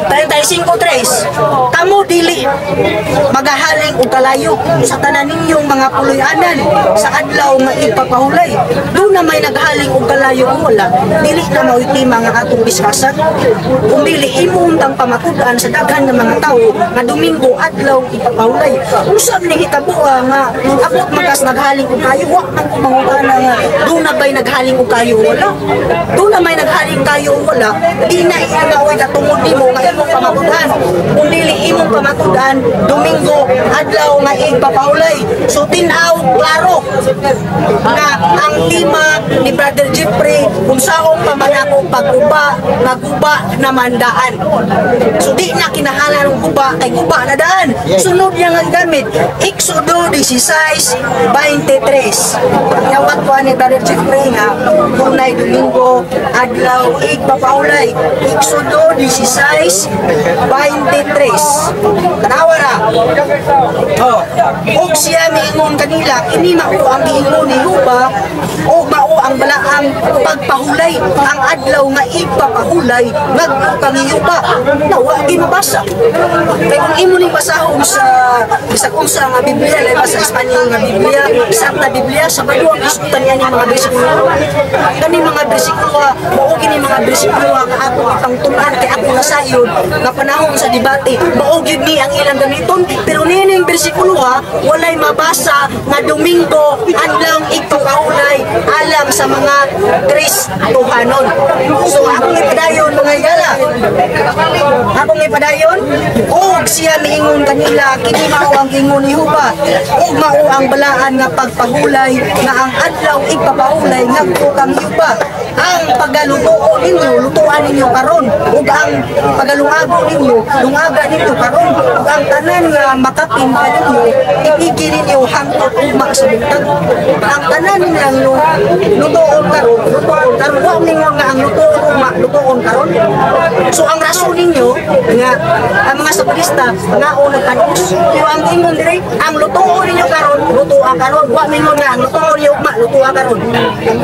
35:3 kamo dili magahaling og kalayo sa tanan ninyong mga puloy-anan sa adlaw nga ipapahulay. Duna may naghaling og kalayo wala dili na mautima nga atong diskasan kung dili imuntang pamatud-an sa daghan ng mga tawo nga Domingo adlaw ipapahulay. Usab ning hitabuha nga abot magas naghaling og kayo wa man ko mangutana nga duna bay naghaling og kayo wala. Duna may naghaling kayo wala di na iagaway katungod nimo nga imong pamatud-an kung dili imong pamatud-an Domingo adlaw nga ipapahulay. So tinaw klaro nga ang tima ni Brother Jeffrey kung saong pamanako pagguba maguba na mandaan. So di na kinahanglan ng guba kay guba na daan. Sunod niya nga gamit Exodo 16:23. Yawat ko ni Brother Jeffrey nga tunay Domingo adlaw ipapahulay. Exodo 16:23. Tanawa ra. Oh, og siya miingon kanila kini mao ang giingon ni Huba o mao ang balaang pagpahulay ang adlaw nga ipapahulay nagkang Huba. Nawa di mabasa. Kay kung imo ning basahon sa bisag unsa nga Biblia lay sa Espanyol nga Biblia, sa na Biblia sa baduang isutan niya ni mga bersikulo. Kani mga bersikulo mao kini mga bersikulo nga ato pangtun-an kay ako nasayod nga panahon sa debate mao gyud ni ang ilang gamiton pero nining bersikulo walay mabasa nga Domingo adlaw ipapahulay alang sa mga Kristohanon. So akong ipadayon mga higala. Akong ipadayon og siya miingon kanila kini mao ang ingon ni Huba ug mao ang balaan nga pagpahulay nga ang adlaw ipapahulay ngadto kang Huba. Ang pagalutuo ninyo lutuan ninyo karon ug ang pagalungago ninyo lungaga ninyo karon ug ang tanan nga makapin ninyo ipigi ninyo hangtod ugma sa bintag. Ang tanan ninyo lutuon karon wa ninyo nga ang lutuon ugma lutuon karon. So ang rason ninyo nga ang mga sapadista nga unang kanus pero ang ingon dire ang lutuon ninyo karon lutuan karon wa ninyo nga ang lutuon ninyo ugma lutuan karon.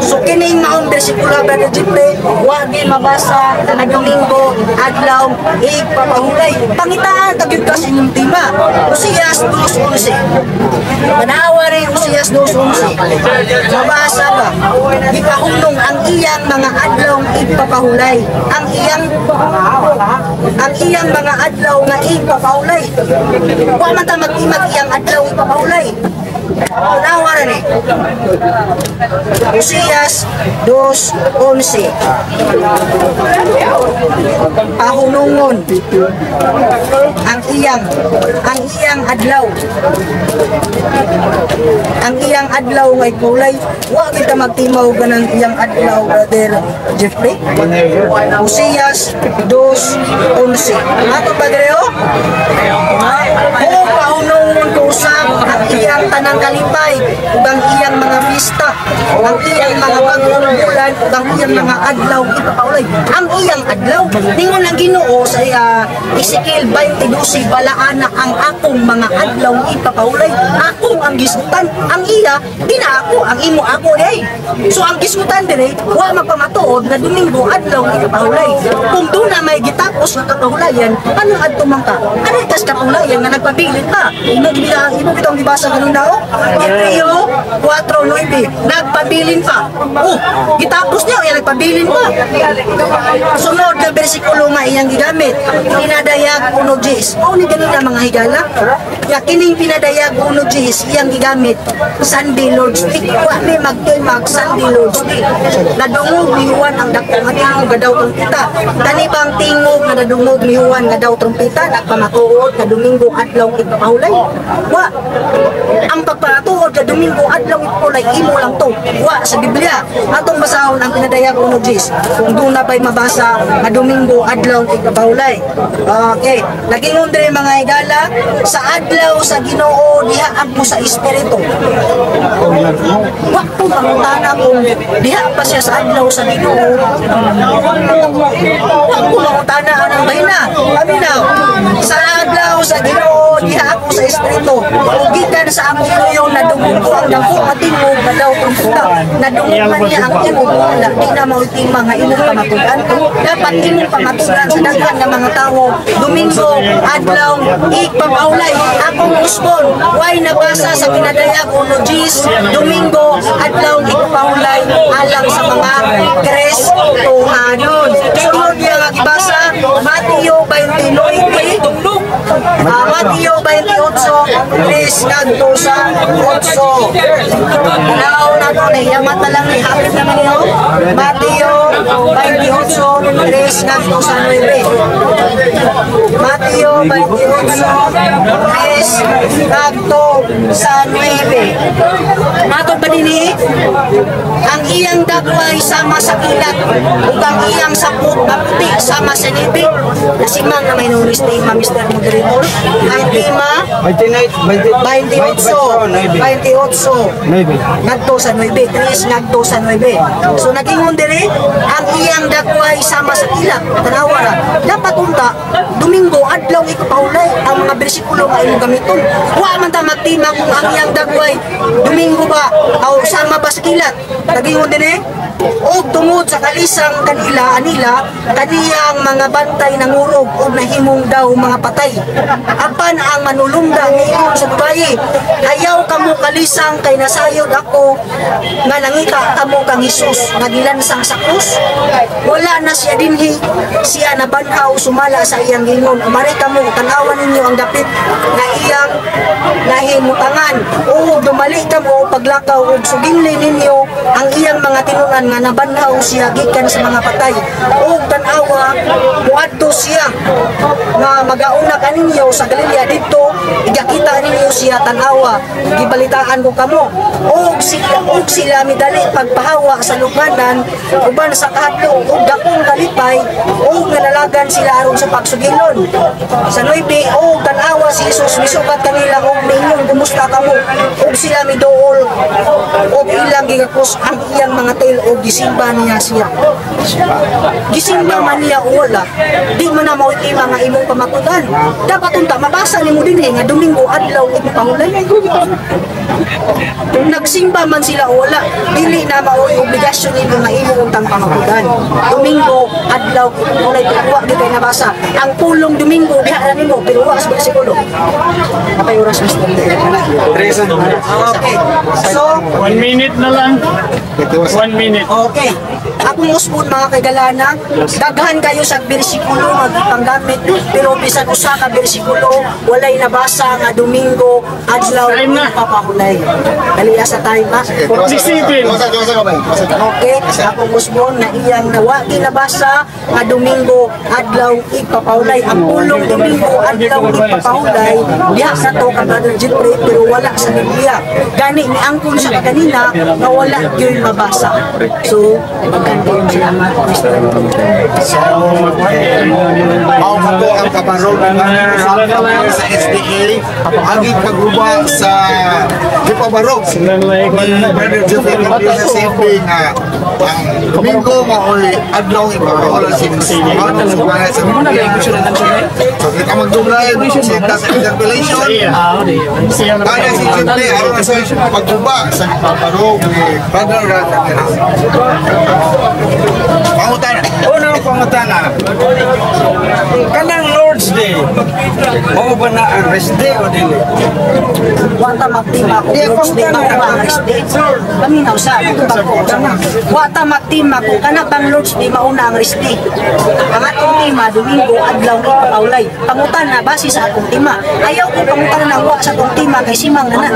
So kining maong bersikulo Brother Jeffrey wa di mabasa nga Domingo adlaw ipapahulay. Pangitaan kagyud ka sa inyong tema Usias 2:11. Manawa rin Usias 2:11. Mabasa ba gipahulong ang iya iyang mga adlaw ipapahulay. Ang iyang mga adlaw nga ipapahulay. Wa man ta mag-imag iyang adlaw ipapahulay. Unawa rin Hosias 2:11 pahunungon ang iyang adlaw nga ipulay. Wa kita magtimaw ganang iyang adlaw, brother Jeffrey. Hosias 2:11 ato pagreo kung pahunungon ko usab ang iyang tanang kalipay ug ang iyang mga pista, ang iyang mga bagong bulan ug ang iyang mga adlaw ipapaulay. Ang iyang adlaw ningon ang Ginoo sa Ezekiel 22 balaan na ang akong mga adlaw ipapaulay. Akong ang gisgutan, ang iya dina ako, ang imo ako day. So ang gisgutan dire wa magpamatuod na Domingo adlaw ipapaulay. Kung doon na may gitapos nga kapahulayan, ano adto man ka? Ano tas kapahulayan nga nagpabilin pa? Imo bitong gibasa kanina o? Hebreo 4:9 nagpabilin pa. Oh, gitapos niya yan nagpabilin pa. Sunod na bersikulo nga iyang gigamit, pinadayag 1:10. O ni ganina mga higala. Ya kining pinadayag 1:10 iyang gigamit Sunday Lord's Day. Wa may magtimag Sunday Lord's Day. Nadungog ni Juan ang dakong tingog nga daw trompeta. Kani bang tingog nga nadungog ni Juan nga daw trompeta nagpamatuod na Domingo adlaw ipapahulay? Wa. Ang pagpatuod sa Domingo adlaw ipapahulay imo lang to. Wa sa Biblia. Atong basahon ang pinadayag 1:10. Kung doon na ba'y mabasa nga Domingo adlaw ipapahulay. Okay. Nagingon dire mga higala sa adlaw sa Ginoo diha mo sa espiritu. Wa ko mangutana kung diha pa siya sa adlaw sa Ginoo. Wa ko mangutana anang bayna. Aminaw. Sa adlaw sa Ginoo diha ako sa espiritu. Gikan sa among tuyo na dumugo ang dako matingog na daw kung puta. Nadungog man niya ang imong wala. Di na mautima nga imong pamatudan. Dapat imong pamatudan sa daghan nga mga tawo. Domingo adlaw ipapahulay. Akong usbon way nabasa sa pinadayag 1:10 Domingo adlaw ipapahulay alang sa mga Kristohanon. Sunod niya nga gibasa Mateo 29 Mateo 28 please ngadto sa 8. Now na to yamat na lang hapit naman niyo. Mateo 28 please ngadto sa 9. Mateo 28 please ngadto sa 9. Matod ba dinhi? Ang iyang dagway sama sa kilat ug ang iyang sapot nga puti sama sa nibig. Nasimang na may nulis ni Mr. Moderator. Ang tema 28 ngadto sa 9 3 ngadto sa 9. So nagingon diri ang iyang dagway sama sa kilat. Tanawa ra dapat unta Domingo adlaw ipapahulay ang mga bersikulo nga imong gamiton. Wa man ta magtima kung ang iyang dagway Domingo ba o sama ba sa kilat. Nagingon diri og tungod sa kalisang kanila kaniyang mga bantay nangurog og nahimong daw mga patay. Apan ang manulumda ngayon sa babaye, ayaw kamo kalisang kay nasayod ako nga nangita kamo kang Hesus nga gilansang sa krus. Wala na siya dinhi, siya nabanhaw sumala sa iyang gingon. Mari kamo tan-awan ninyo ang dapit nga iyang nahimutangan o dumali kamo paglakaw ug suginli ninyo ang iyang mga tinunan nga nabanhaw siya gikan sa mga patay. O tan-awa muadto siya nga magauna kaninyo sa Galilea didto igakita ninyo siya tan-awa gibalitaan ko kamo og sila midali pagpahawa sa luganan uban sa kahadlok ug dakong kalipay og nalalagan sila aron sa pagsugilon sa 9 og tan-awa si Jesus misugat kanila og ningon kumusta kamo og sila miduol og ilang gigakus ang iyang mga tail og gisimba niya siya. Gisimba man niya wala di man na mautima nga imong pamatudan. Dapat unta mabasa nimo dinhi nga Domingo adlaw ipapahulay. Nagsimba man sila wala dili na maoy obligasyon nimo nga imong untang pamatudan. Domingo adlaw ipapahulay wa di kay nabasa. Ang pulong Domingo diha na nimo pero wa sa bersikulo. Kapay oras Mr. Teresa. Okay. So, 1 minute na lang. 1 minute. okay. Akong usbon mga kaigalana, daghan kayo sa bersikulo magpanggamit, pero bisan usa ka bersikulo walay nabasa nga Domingo adlaw Time na. papahulay. Daliya sa time ha. 47. Okay, akong usbon na iyang nawa ginabasa nga Domingo adlaw ipapahulay. Ang pulong Domingo adlaw ipapahulay diha sa to ka Brother Jeffrey, pero wala sa Biblia. Gani ni angkon sa kanina nga wala gyud mabasa. So, magandang salamat. Mao kato ang kabarog sa SDA agi pagguba sa di pabarog ni Brother Jeffrey sa safety nga ang Domingo maoy adlaw ipapahula sa so kita magdumlay sinta sa interpellation kaya si Jeffrey aron sa pagguba sa pabarog ni Brother Ramirez. Pangutan. Unang pangutana. Kanang Lord's Day. Mao ba na ang rest day o dili? Wata magtima ko Lord's Day mao ang rest day. Paminaw sa wata magtima ko kana bang Lord's Day mao na ang rest day. Ang atong tema Domingo adlaw ni paulay. Pangutan na base sa akong tema. Ayaw ko pangutan na wa sa akong tema kay simang na.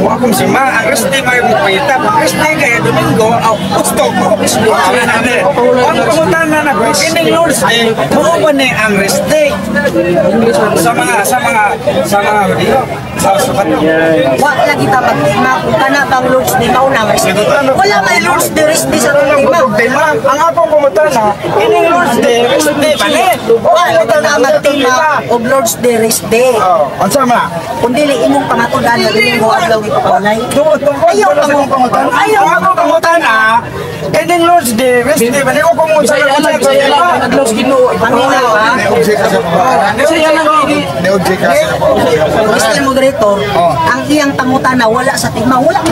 Akong si Ma, ang rest day may pagpayita. Ang rest day kaya Domingo, gusto ko. Ang pangutana na ko, kining Lord's Day, mao ba ni ang rest day? Sa mga Wa lagi ta magtima kung kana bang Lord's Day mao na ang rest day. Wala may Lord's Day rest day sa akong tema. Ang akong pangutana, kining Lord's Day, rest day ba ni? Wa lagi ta magtima og Lord's Day rest day. Ang sama? Kung dili imong pangatudan na Domingo adlaw ni paulay. Ayaw akong pangutana. Ayaw akong pangutana. Kining Lord's Day, rest day ba ni? O kung Paminaw ha. Neobject ka sa pabaran. Neobject ka sa pabaran. Mr. Moderator, ang iyang pangutana wala sa tema, wala mo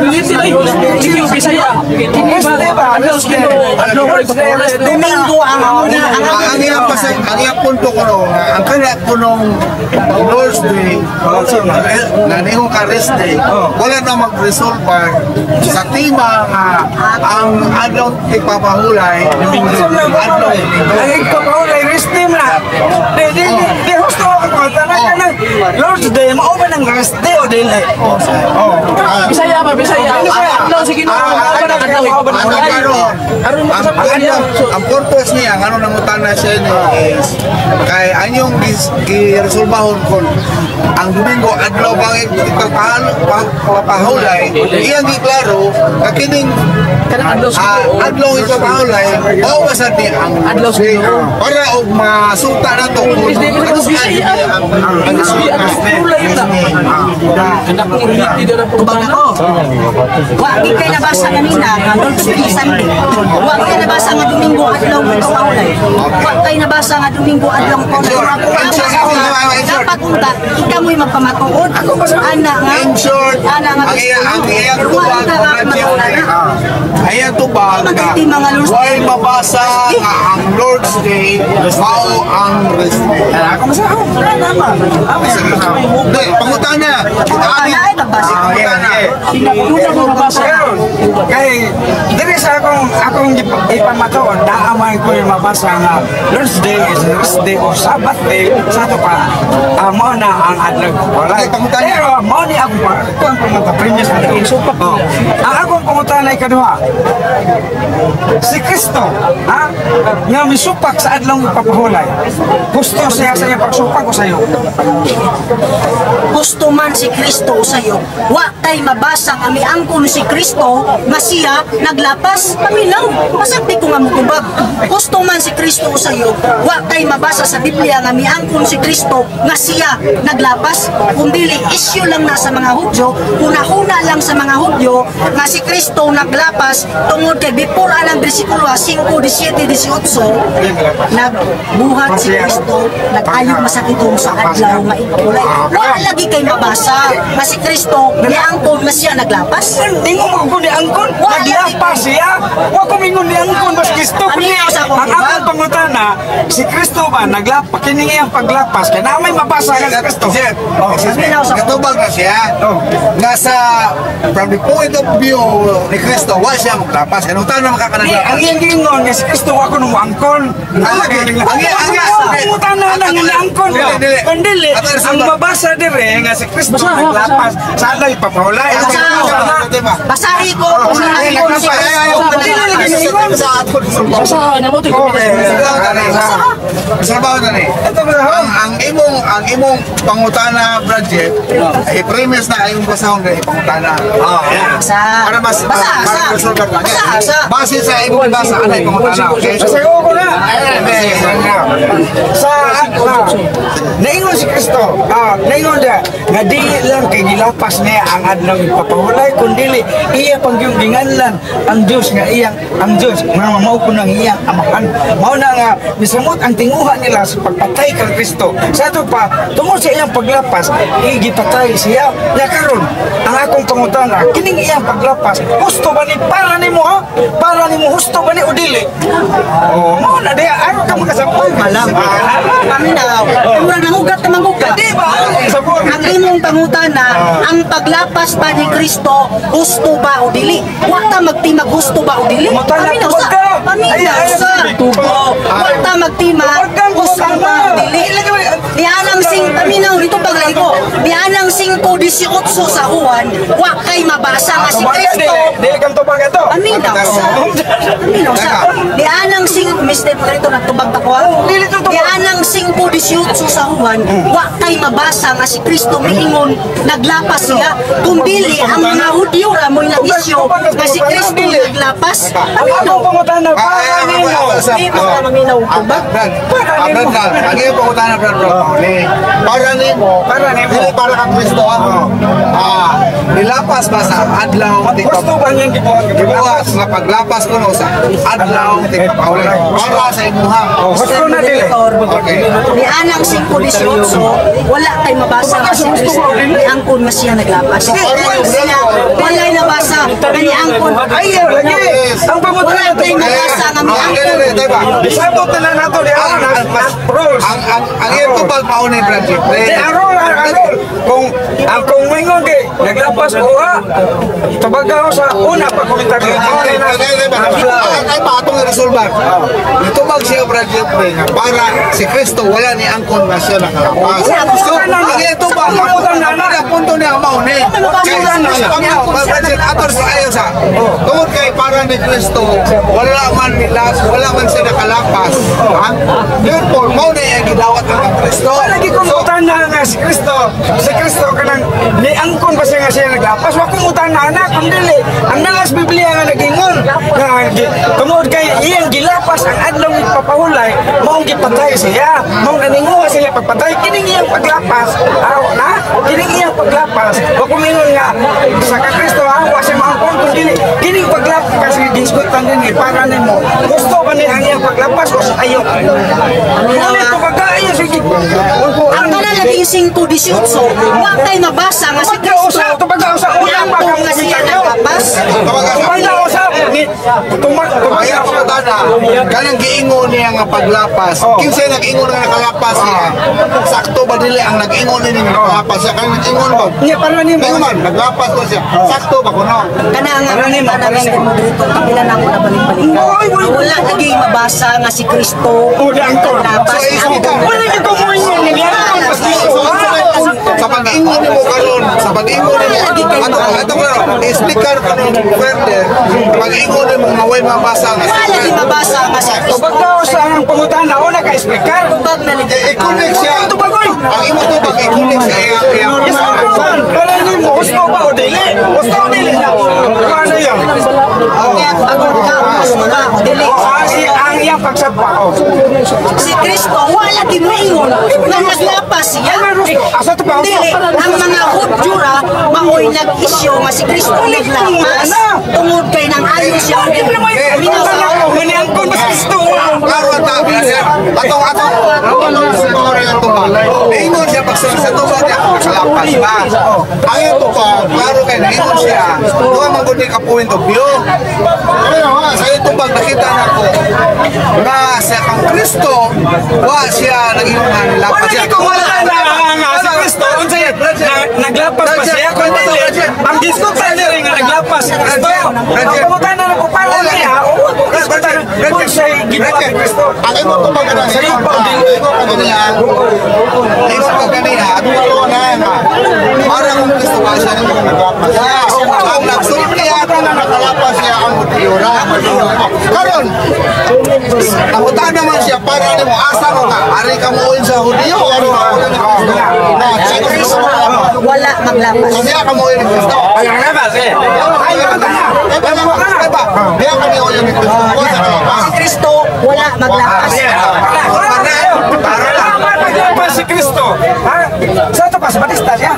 Domingo ang Ang iyang punto ko no, ang kaya ko nung Lord's Day, na nihong ka rest day, wala na mag-resolve sa tema nga ang adlaw ipapahulay, adlaw Ang ikapaulay, rest day na. Di gusto ako pangutana ka na. Lord's Day, mao ba ng rest day o dili? Bisaya ba? Bisaya. Adlaw sa Ginoo. Ang purpose niya, ang ano nangutana siya is kay anyong giresolbahon kon ang Domingo adlaw bang ipapahulay, iyang giklaro kakining adlaw ipapahulay o masad ni ang adlaw para og masuta na to tubag ako. Wa di kay nabasa kanina nga Lord's Day Sunday. Wa kay nabasa nga Domingo adlaw ni paulay. Wa kay nabasa nga Domingo adlaw ni paulay. Dapat unta ikaw mo'y magpamatuod. Ana nga. in short Ana nga. ang iyang tubag ayang tubag Magati mga Lord's Day. why mabasa nga ang Lord's Day mao ang rest day. Hindi, pangutana. Ana ay magbasa. Kay diri sa akong ipamatuod, naamay ko yung mabasa nga Lord's Day is rest day o Sabbath day sa to pa. Mao na ang adlaw. Wala. Pero mao ni ako pa. Ito ang pangutaprenyas na insupak. Ang akong pangutan ay kaduha. Si Kristo, ha? Nga misupak sa adlaw ipapahulay. Gusto siya sa iyang pagsupak ko sa iyo. Gusto man si Kristo sayo, wa tay mabasa nga miangkon si Kristo nga siya naglapas paminaw. Masakti ko nga mutubag. Gusto man si Kristo sayo, wa tay mabasa sa Biblia nga miangkon si Kristo nga siya naglapas. Kung dili issue lang na sa mga Hudyo, hunahuna lang sa mga Hudyo nga si Kristo naglapas tungod kay before anang bersikulo 5:17-18 nagbuhat si Kristo, nag-ayog masakitong sa adlaw nga ipulay. Wala lagi kay mabasa nga si Kristo niangkon nga siya naglapas. Hindi mo magkundi angkon. Naglapas siya. Wa ko mingon ni angkon bas Kristo. Ano yung sa akong Ang akong pangutana, si Kristo ba naglapa kiningi ang paglapas kay na may mabasa ka sa Kristo. Sir, Ano sa katubag na siya. Nasa, from the point of view ni Kristo, wala siya maglapas. Kaya nung tayo na Ang makakanaglapas. iyang gingon nga si Kristo ako nung angkon. Pangutana na nga angkon ba? Dili. Kundili, ang mabasa dire nga si Kristo naglapas. Sana ipapahulay. Basahi ko kung saan ko si Basahan na mo ito. Sabaw na ni. Ang imong pangutana project ay premise na ayong basahon na ipangutana. Basa. Para mas Basa. base sa imong basa ana ipangutana. Okay. Sasayo ko na. Sa naingon si Kristo, naingon dia nga di lang kay gilapas niya ang adlaw ipapahulay kundi iya pang yung ginganlan ang Dios nga iyang ang Dios nga mao ko nang iyang amahan. Mao na nga misamot ang tinguha nila sa pagpatay kang Kristo. Sa ato pa tungod sa iyang paglapas, igipatay siya. Ya karon ang akong pangutana, kining iyang paglapas, gusto ba ni para nimo ha? Para nimo gusto ba ni o dili? Oh, mao na diya ano ka makasaboy Malam. Paminaw. Mura nangugat na mangugat. Di ba? Sabor. Ang imong pangutana, ang paglapas pa ni Kristo, gusto ba o dili? Wa ta magtimag gusto ba o dili? Paminaw sa. Paminaw sa. Wa ta magtimag gusto ba o dili? Dianang paminaw dito paglay ko. Dianang 5:18 sa Juan, wa kay mabasa nga si Kristo. Dili kang tubag ito. Paminaw sa. Paminaw sa. Dianang Mr. Preto nagtubag ta ko. Dianang 5:18 sa Juan, wa kay mabasa nga si Kristo miingon naglapas siya. Kung dili ang mga Hudyo ra mo'y nag-isyo nga si Kristo naglapas. Ano pang utana para nimo? Di mo ka maminaw tubag. Ang iyong pangutana para nimo, dili para kang Kristo ako. Nilapas ba sa adlaw Gusto ba niyang gibuhat nga paglapas ko no sa adlaw tigpapahulay para sa imuha. Gusto na dili. Okay. Ni anang 5:18, wala kay mabasa nga si Kristo. Ni angkon nga siya naglapas. Wala nabasa ni angkon. Ayaw lagi. Ang Wala pangutana kay mabasa nga mi angkon. Sabot na nato di pros. Ang iyong tubag mauna yung project. Di arol. Kung mingon di naglapas ko ha. Tubag ako sa una pagkomentaryo. Ay pa atong i-resolve. Itubag siya project para si Kristo wala ni angkon na siya nakalapas. So, ang iyong tubag ang punto niya mauna. Kaya ator sa ayaw sa tungod kay para ni Kristo wala man nilas, wala man siya nakalapas. Therefore, mauna yung gidawat ang Kristo. Lagi kong utana nga si Kristo kanang niangkon ba siya nga siya naglapas wa kong utana na kung dili ang nalas Biblia nga nagingon nga tungod kay iyang gilapas ang adlaw ipapahulay maong gipatay siya maong naninguha siya pagpatay kining iyang paglapas na kining iyang paglapas wa kong mingon nga sa Kristo wa siya maangkon kung dili kining paglapas kasi gisgutan din para nimo gusto ba ni ang iyang paglapas o sa ayo ano to pagkaayo sige Ang kanang naging 5:18, wa kay mabasa nga si Kristo. Ni angkon nga siya naglapas. Ang iyong pangutana, kanang giingon niya nga paglapas. Kinsay nag-ingon nga nakalapas niya. Sakto ba dili ang nag-ingon niya nga nakalapas siya? Kanang nag-ingon ba? Nya para nimo Ngayon man, naglapas ko siya. Sakto ba kuno? Kanang nga Mr. Moderator, kapilan ako na balik-balikan. Wala naging mabasa nga si Kristo. Naglapas. wala ni ko mo niya Sa pag-ingon mo karon, sa pag-ingon mo ato ko explicar ko further. Pag-ingon mo nga way mabasa nga. Wala naging mabasa nga si Kristo. tubag daw sa ang pangutana o naka-explicar Tubag na ni I-connect siya. Ang imo to pag-i-connect sa iyang para nimo gusto ba o dili gusto o dili na ano yun ang iyang pagsapa Si Kristo, wala din maingon na naglapas siya. asa to ba Dili, ang mga Hudyo ra, maoy nag-isyo nga si Kristo naglapas. Tungod kay nang ayo siya. Minaw sa maniangkon ba Kristo karon ta atong ingon siya pag sa tubag niya nakalapas ba. Ayo to pa, klaro kay ingon siya. Duha man gud ni ka point of view. Sa ito pag nakita na ko nga sa kang Kristo, wa siya nag-iungan nila. Wala ko wala na si Kristo unsay naglapas pa siya kun dili. Ang diskutan niya rin nga naglapas si Kristo. Ang pangutan na ko para niya. Kung siya'y ginawa ni Kristo. Ang imo ko pagkana sa iyo pa dili ko kanila. Imo ko kanila at wala na. Para kung Kristo ba siya naglapas. Ang nagsulti ato na nakalapas siya ang mutiyura. Karon namutan naman siya para nimo asa mo ka ari ka mo sa Hudiyo ano si Kristo Wala maglapas. kanya ka mo ni Kristo Ay, labas eh. Ay, Dia kami o yung Si Kristo, wala maglapas. Para si Kristo. Ha? Sa ito pa, sa Batista siya.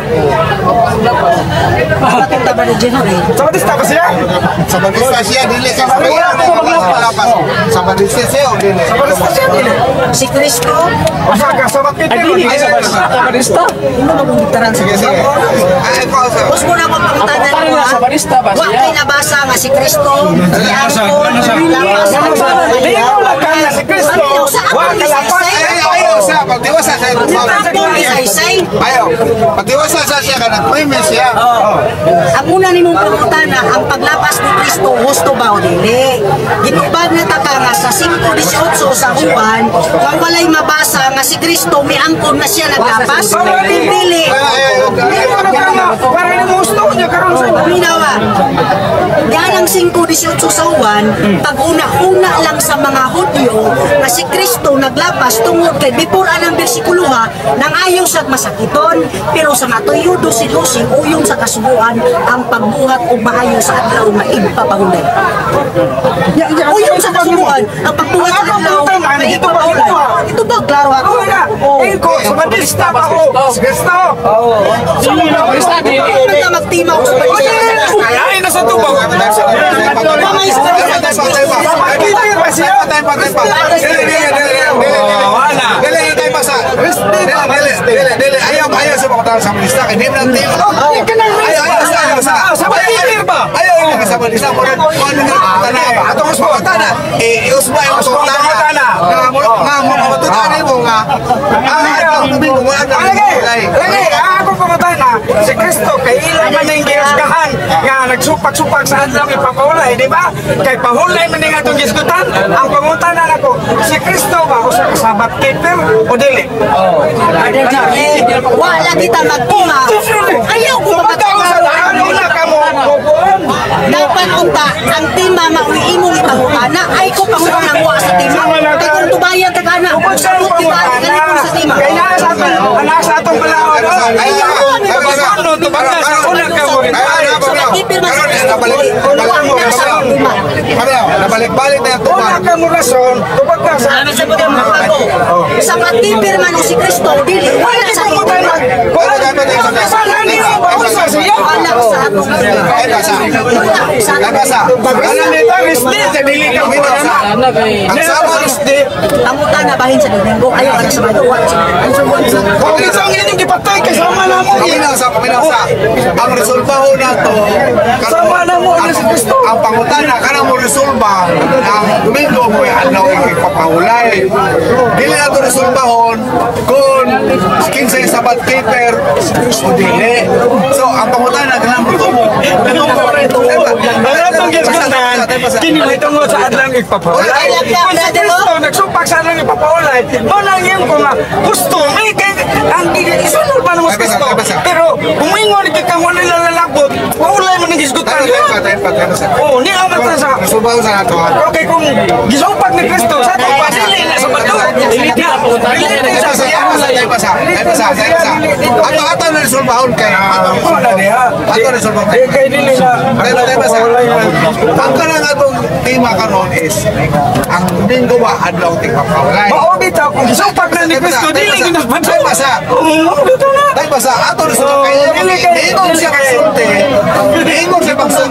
Patunta ba ni Gino eh? Sa Batista pa siya. sa Batista siya dili ka sa sa Batista siya o dili Sa Batista siya. Si Kristo, Osaka, sa Batista. Sa Barista? hindi mo magdiktaran sa sige sige ay pa sa Gusto mo na kung pangutanan Ano mo na, ha? sa Barista ba Wa siya? kay nabasa nga si Kristo, si Arco, lapas ang Hindi mo lakang na si Kristo. Wa kalapas. ayaw sa pagdiwasa sa Isaysay. ayaw pagdiwasa sa siya ka nag-premise siya Ang una ni mong pangutana, ang paglapas ni Kristo, gusto ba o dili? Gitubag na taka nga sa 5:18 sa uban, kung walay mabasa nga si Kristo, may angkon na siya naglapas, dili. Hindi mo lakang na. Para ni mo gusto niya karon sa Minawa, yan ang 5:18 sa uwan, pag una-una lang sa mga Hudyo na si Kristo naglapas tungod kay before anang bersikulo ha, nang ayaw siya masakiton, pero sa matuyo si uyong sa kasubuan ang pagbuhat o maayo sa adlaw nga igpapahulay. Uyong sa kasubuan ang pagbuhat sa adlaw nga igpapahulay. Ito ba klaro ako? Wala. Ingko, sa Batista pa ako. Si Kristo. Barista, di. Ano na magtimaw sa Batista? Ay, nasa tubaw. Mga istorya Bakit pa siya? Ayaw sa pagkatawag sa Balista. Hindi mo natin. Ayaw sa. Sa Batir ba? Ayaw sa Balista. Ato mas pagkatana. Iusba yung pagkatana. Nga mamatunan mo nga. Lagi, ako pumunta na si Kristo kay ilan man yung giusgahan nga nagsupak-supak sa adlaw ipapahulay, di ba? Kay pahulay man yung atong gisgutan. Ang pumunta na ako, si Kristo ba o sa kasabat keeper o dili? Wala kita magtima. Ayaw ko magtima. Ano na ka mo? Dapat unta ang tima mauwi mo ni pangutana ay ko pangunang wa sa tima. Kay kung tubayan ka kana, sabot di ba ganito sa tima. Kaya nasa atong balaod. Ay, ano, tubanda sa unang ka mo. Nabalik-balik na yung Una ka mo rason, tubanda sa Ano sa mga mapago? Sa matipir man si Kristo dili wala sa tima. Sana niyo ba usa siya? Wala sa atong Alam nito, Risti, sa dili ka mo na. Ano kay... Ang sama Risti, Pangutan na bahin sa Domingo ayaw ka na sa Maluwa. kung isang inyong ipatay, kasama na mo. Ang resolbaho na to Sama na mo ni si Kristo. ang pangutana kana mo resolba ang Domingo mo adlaw ipapahulay dili na to resolbahon kung kinsay sabat keeper o dili so ang pangutana kana mo tumo Ang atong gisgutan, kinili tungod sa adlang ipapahulay. Kung si Kristo nagsupak sa adlang ipapahulay, mo lang yun kung gusto, may ang isunod pa naman sa Kristo. Pero kung ingon ka mo nila lalabot, pahulay mo ng gisgutan. Oo, ni amat na sa... resolbaho sa ato Okay, kung gisupak ni Kristo, sa itong pasili na sa bato. Ato na resolbahon kay Oo na niya. ato resolbahon Eh, kay dili na... ang kanang atong tema karon is ang Domingo ba adlaw tigpapahulay Oo, bitaw, kung gisupak na ni Kristo, dili ginasbato. Tay basa. Oo, bitaw na. Tay basa ato na sa kay Dili kay- Ingon siya kasulti. ingon sa pagsa.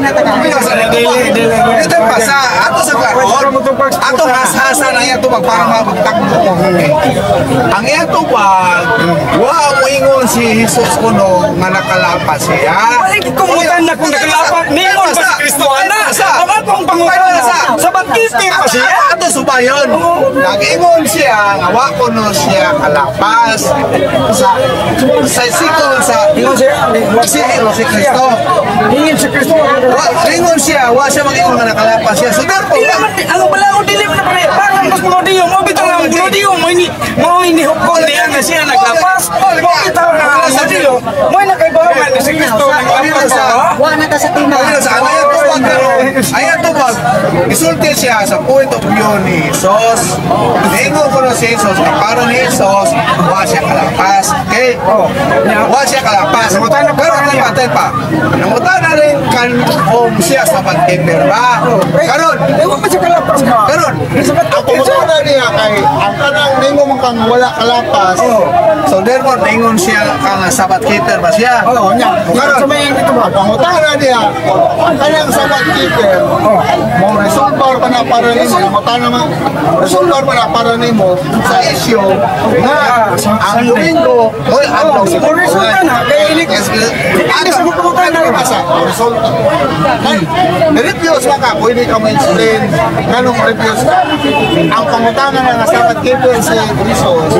Ito pa sa ato sa karon. Ato hasa na iya tubag para mabagtakbo. Ang iya tubag, wa mo ingon si Jesus kuno nga nakalapas siya. Kumutan na kung nakalapat ningon ba si Kristo ana? Ama pang pangutan sa bangkiti pa siya. Ato subayon. Nag-ingon siya nga wa kuno siya kalapas sa sikol sa Ingon siya. si Kristo. Hingin si Kristo. Ingon siya, wa siya mag-ingon nga nakalapas siya. So therefore, Ang balaod dili mo na pare. Parang mas monodiyo mo bitaw ang monodiyo mo ini hukon diya nga siya naglapas. Mo bitaw na ang monodiyo. Mo na kay bahaman ni si Kristo naglapas. Wa na ta sa tima. ayun sa ayaw tubag ayaw tubag isulti siya sa point of view ni Jesus. Ingon ko na si Jesus na para ni Jesus, wa siya kalapas. Okay? Wa siya kalapas. Pero namatay pa. Namutan na rin kan siya sa pag-keeper ba? Karon, Ewan pa siya kalapas ka. karon. Ako mo na niya kay ang kanang ningo man kang wala kalapas. So therefore, ingon siya kang sabat keeper ba siya? Oo, nya. Karon sa may ito ba? Pangutana niya ang kanang sabat keeper. Mo resolver pa na para nimo, pangutana man. Resolver pa na para nimo sa issue nga ang Domingo oy adlaw sa Resulta na kay ini ano sa pangutana basa result. Refuse ka pwede ka ma-explain kanong refuse ka. Ang pangutana nga sabat keeper sa Jesus.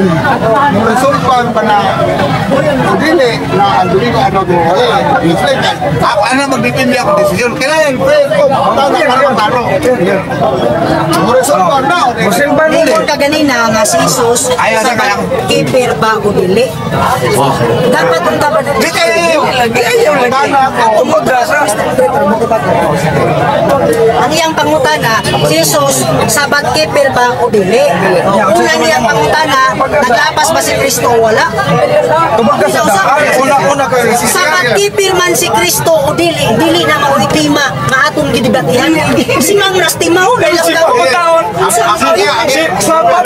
Mo resolver pa na dili na ang Domingo ano explain ka. Ano magdepende ako desisyon? Kailangan Friend ko, tama ka rin taro. Resolve na. Musilban Ingon ka ganina nga si Jesus Ayaw sa na kaya. keeper ba o dili. Dapat ang dapat Di kayo! ayaw lagi. Umagasa. ang iyang pangutana, si Jesus sabat keeper ba o dili. Una niyang pangutana, naglapas ba si Kristo o wala? Tumaga sa daan. Una kay Sabat keeper man si Kristo o dili na mauli klima nga atong gidibatihan. Si Mang Rastima o dahil si pagkataon. Sabat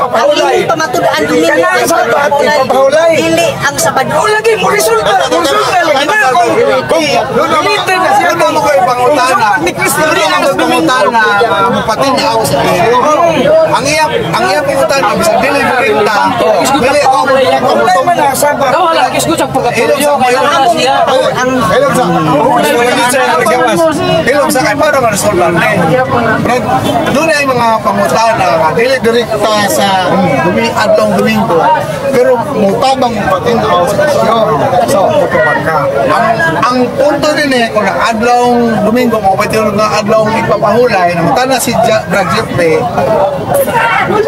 ang inyong pamatudaan Domingo Kailangan sabat, ipapahulay. dili ang Sabado. lagi mo resulta lagi na kung ulitin na siya Ano mo kayo pangutana? ni Kristo Ano rin ang ang pangutana? Mapatinyaw sa pero. Ang iya pangutana, bisa dili mo rin ta. Dili ako Wala man na sabat. Wala, kisgo sa pagkatulyo. Kaya wala siya. Hello sa. Ilong sa kay para ma-resolve na. Brad, doon ay mga pangutana nga dili Direkta sa adlong Domingo. pero mutabang patinaw sa issue. So, tutupad ka. Ang punto din kung ang adlong Domingo mo, pwede yung adlong ipapahulay, namutana si Brad Jeffrey,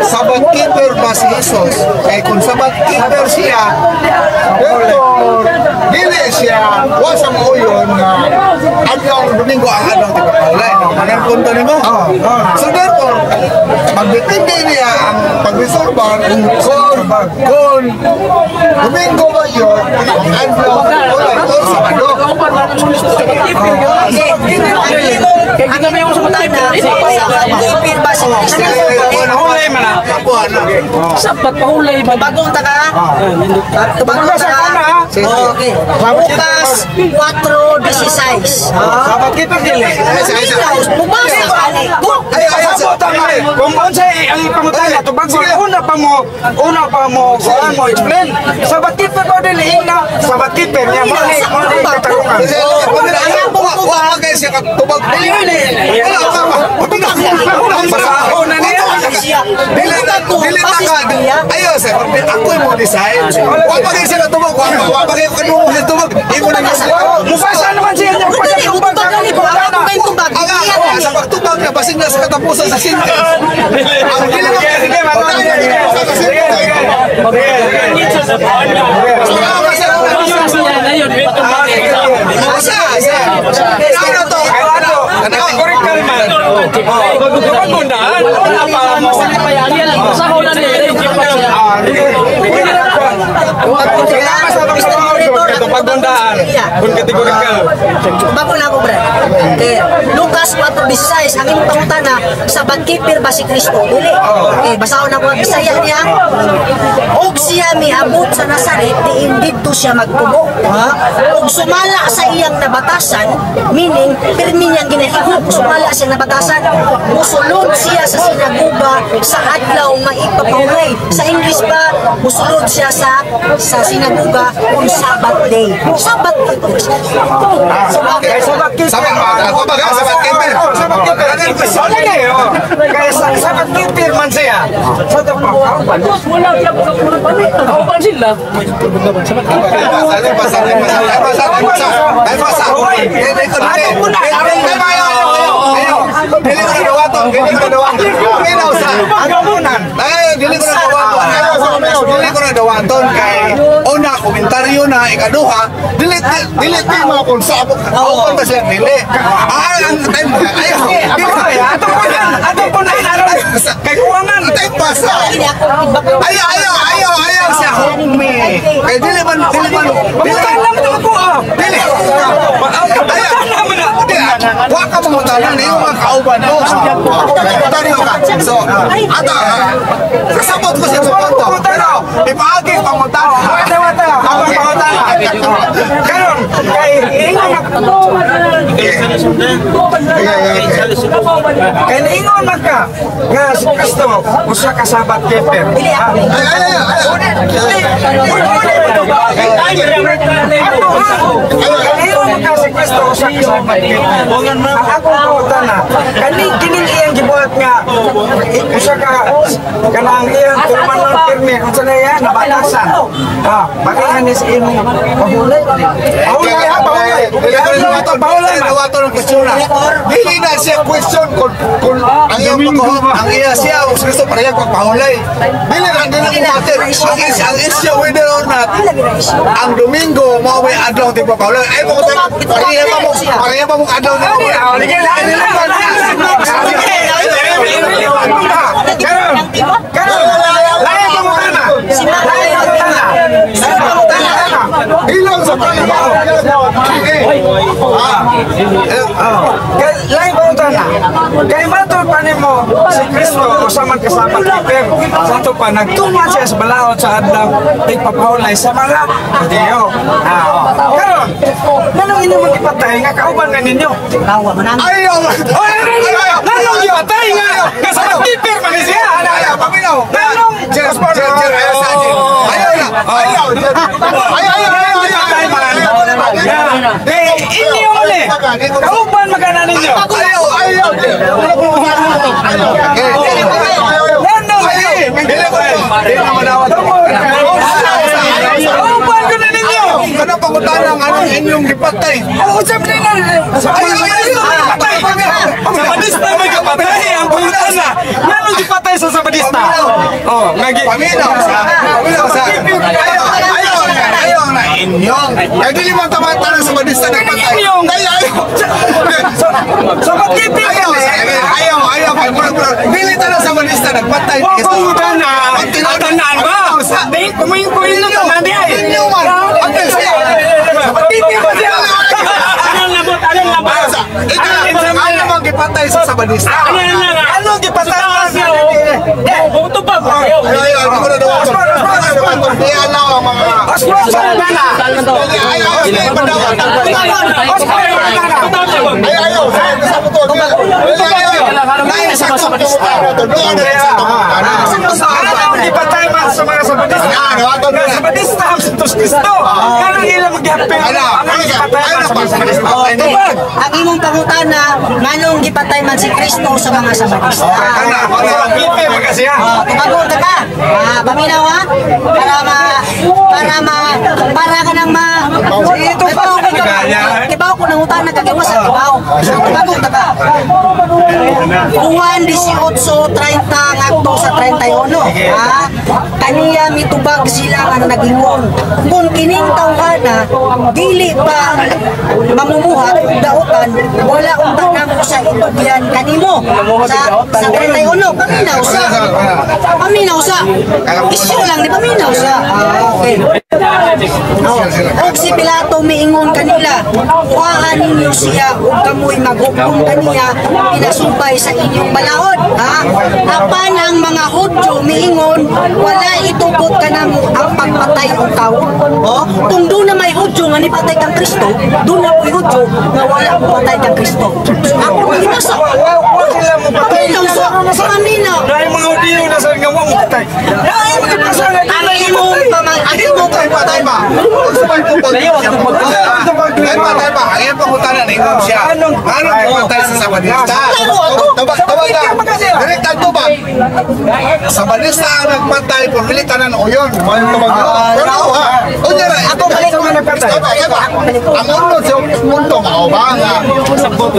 sabat keeper ba si Jesus? Kaya kung sabat keeper siya, Therefore, dili siya wasa mo yun nga adlong Domingo ang adlong ipapahulay. Ang punto ni mo. So therefore, magdepende niya ang pag-resolve kung Domingo ba yun ang adlaw o Sabado. Kaya ginamay ako sa matay. Sabat keeper ba si Kristo? Huli man na. Sapat pahulay ba? Bagong taka? Bagong taka? Okay. Bukas 4:16. Sabat kita dili. Bumasa ka ni. Sabot ang kung unsay ang pangutana tubag mo una pa mo kuan mo explain. Sabat kita ko dili na sabat kita niya mo ni katarungan. Wala kayo siya katubag. Basahon na niya. Dili na ka. Ayaw sir, ako mo decide. Wala kayo siya katubag. Wala kayo kanungo siya tubag. Imo na nga siya. Mufasa naman siya niya pagkatubag. Sa pagtubag na basig na sa katapusan sa sinta. Ang dili mo. Korek ka naman. Wala pa mo. Pasahon na nila. Kung kategorikal. Bago na ako, brad. Okay. Lucas 4:16, ang imong pangutana, sa bagkeeper ba si Kristo? Dili. Okay, basahon ako ang Bisaya niya. Og siya miabot sa Nazaret, diin didto siya magtubo. Og sumala sa iyang nabatasan, meaning, pirmi niyang ginahigop, sumala sa iyang nabatasan, musulod siya sa sinaguba sa adlaw nga ipapawlay. Sa English ba, musulod siya sa sinaguga on Sabbath day. Sabbath day po siya. Sabat keeper. Kaya sabat keeper man siya. Sa tapang Wala siya kauban sila. Dili ko na dawaton kay una komentaryo na ikaduha dili mo kung sa ako ba siya dili ang time ato po na kay kuwangan time pasa ayaw siya home kay dili man wa ka mga tanan niyo mga kauban mo komentaryo ka so ato kasabot ko siya sa punto pero ipaagi pangutana karon kay ingon magka nga si Kristo usa ka sabat keeper. Kaning kining iyang gibuhat nga usa ka kanang iyang tumanang pirmi unsa na yan nabatasan. Bakihan ni sa imong pahulay. Nawato ng question na. Dili na siya question kung ang iya siya o Kristo parehang pagpahulay. Dili na matter. Ang issue whether or not ang Domingo mao may adlaw ti pagpahulay. Ay mo parehang pa mo adlaw ni Ilang sa lain ko na. Kay matod pa nimo si Kristo usa man kasama keeper. Sato pa nagtuman siya sa balaod sa adlaw ipapahulay sa mga Judio. Karon, nanong inyo magipatay nga kauban nga ninyo? Kawa man ang ayaw Nanong gipatay nga kasama keeper man siya. paminaw Nanong inyo uli. Kauban magana ninyo. Kauban ko na ninyo. Kana pangutanang anong inyong gipatay? Usap din na. Sabadista may kapatay ang pangutana. Nanong gipatay sa sabadista? Nagi. Paminaw sa ayaw na inyong. Kaya dili man tamantan sa badista na patay. Inyong. Sabat keeping Ayaw. Dili ta na sa badista nagpatay. pangutana. Tanan ba? Kumain na tanan di ay. Inyo man. Sabat keeping ba siya? Ano bang gipatay sa sabadista? Ano gipatay? Buto pa. Ayaw, hindi ko na daw. Kaya alaw ang mga... Sabadista ang Santos Cristo. Kanang ilang mag-happy. ang imong pangutana, nganong gipatay man si Kristo sa mga sabadista? Tumagot ka. Paminaw ha? Para ka nang kibaw ko nang utana kagiwas sa kibaw. Tumagot ka. Juan 18:30 ngadto sa 31. Ha? Kaniya mitubag sila nga nagingon. Kung kining tawhana dili pa mamumuhat ug daotan, wala unta namo sa itugyan kanimo. Sa 31 paminaw sa. Isyu lang di paminaw sa. Okay. Og si Pilato miingon kanila, kuhaan ninyo siya ug kamoy maghukom kaniya pinasumpay sa inyong balaod. Ha? Apan ang mga Hudyo miingon, wala itubot kanamo ang pagpatay og tawo. Oh, kung doon na may Hudyo nga nipatay kang Kristo, doon na may Hudyo nga wala patay kang Kristo. Ako pinasa. Paminaw sa paminaw. Dahil mga Hudyo na sa gawa mo patay. Dahil mga personal Ano mo Tay ba? Ayan pangutanan na ingon siya. Anong patay sa Sabanista? Direktan to ba? Sabanista ang nagpatay kung militanan o yun. Pero Ako balik ko nga nagpatay. Ang unod sa mundo mao ba nga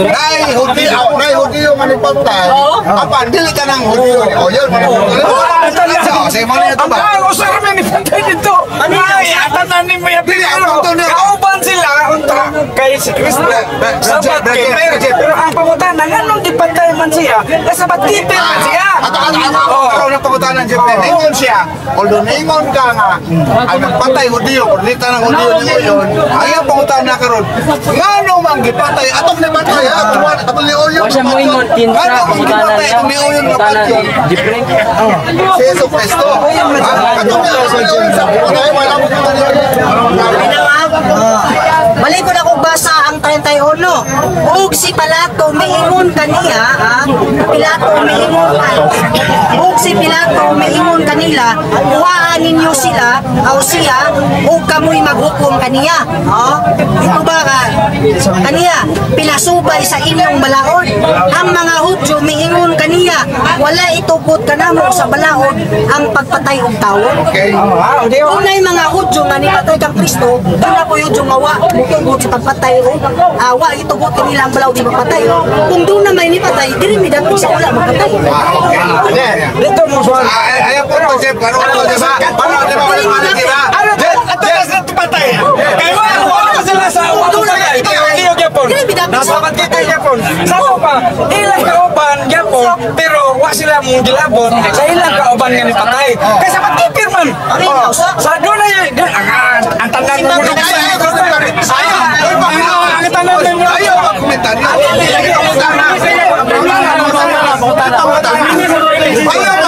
nay Hudyo nga nagpatay. Apan dili ka nang Hudyo o yun. Sa mga nito ba? ang usar man ni patay dito. Ay, atanan ni mo yung kauban sila unta kay si Kristo. Sabat pero ang pangutanan nganong gipatay man siya? Sabat kipin man siya. Ako na pangutanan siya. Ningon siya. Although ningon ka nga ang nagpatay Hudyo, kung militanan ng Hudyo niyo yun, ayan pangutanan na karon. Ngano mang gipatay? Atong ni patay. Atong ni Oyo. Ngano mang gipatay? Atong ni Oyo na patay. Si Jesus Cristo. Atong ni Oyo sa patay. Wala mo Balik ko na kung basa ang 31. Ug si Pilato miingon kaniya, Pilato miingon kanila, kuhaan ninyo sila o siya ug kamoy maghukom kaniya. Ito ba ka? Kaniya, pinasubay sa inyong balaod. Ang mga Hudyo miingon kaniya, wala itubot kanamo sa balaod ang pagpatay og tawo. Unay mga Hudyo nga nipatay kang Kristo, doon na po yung jungawa, mutubot sa pagpatay o awa, itubot nila ang balaod sa pagpatay. Kung doon na may nipatay, diri mi dapat sa wala magpatay. Dito mo so. Ayan po ito, Jeff. Paano ito, diba? Paano diba? Ano to? Ato na patay. Kaya wala sila sa patay. Iyo gyapon. Nasabat kita gyapon. Sako pa, ilang kauban gyapon, pero wa sila mong gilabot sa ilang kauban nga ni patay. Kaya sa patipir man. Sa doon na yun, ang tanan mo na ang tanan mo Ayaw ang komentaryo. Ayaw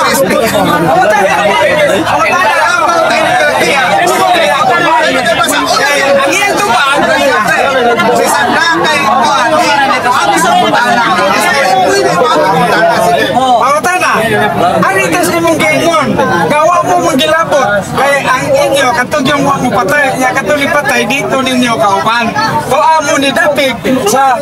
ang speak. ang iyang tubag Si Sandakay ko, pangutana, ano ito sa imong gingon? Gawa mo mong gilabot. Kaya ang inyo, katong yung mo patay, niya katong patay dito ninyo kauban. Kuha mo ni Dapig sa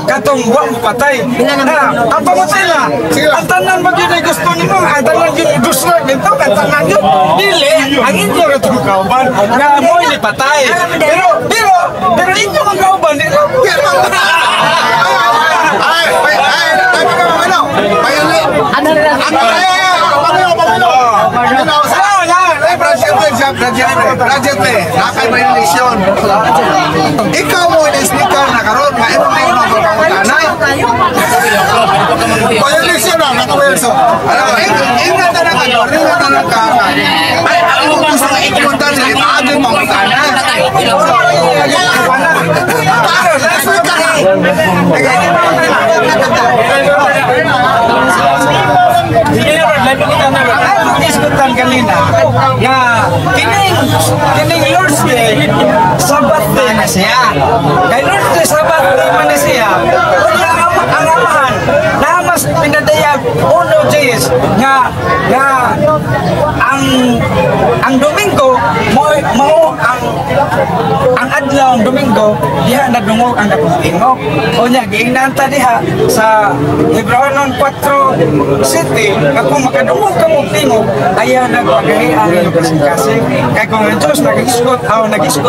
katong mo patay. Ang pangutana, ang tanan mo yun ay gusto nimo, ang tanan yun gusto nito, ang tanan yun, dili, ang inyo katong kauban, nga mo ni patay. Pero inyo mga kauban, nakay may lesyon. Ikaw mo in-speaker na karon nga imo may mga pangutana. Violation na nakawelso. Ingat na ka, ingat na ka. Ay, ako gusto nga ikuntan sa itaagin pangutana. diskutan kanina nga kining Lord's Day Sabat Day na siya. Kay Lord's Day Sabat Day man na siya. Ang amahan na mas pinadayag uno days nga ang Domingo mo ang adlaw ang Domingo, diha nadungog ang akong tingog. O niya, giinanta diha sa Hebreonon 4 City, nga kung makadungog ka mong tingog, ayaw nagpagahian yung kasing-kasing. Kaya kung ang Diyos nag-isgot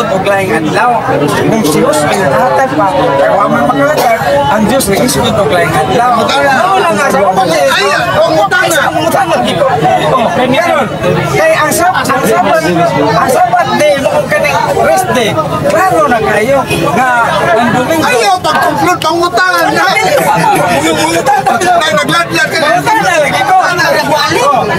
o laing adlaw, kung si Diyos ay nakahatag pa, kaya waman makahatag, ang Diyos nag-isgot o laing adlaw. Mauna nga sa kapatid. Ay, ang mutana. Ang mutana, dito. Ganun. Kaya ang sabat day, mo kaning rest day, klaro na kayo nga ang Domingo. Ayaw, pag-conclude pang mutana. Nagladlad ka na. Mutana lagi ko.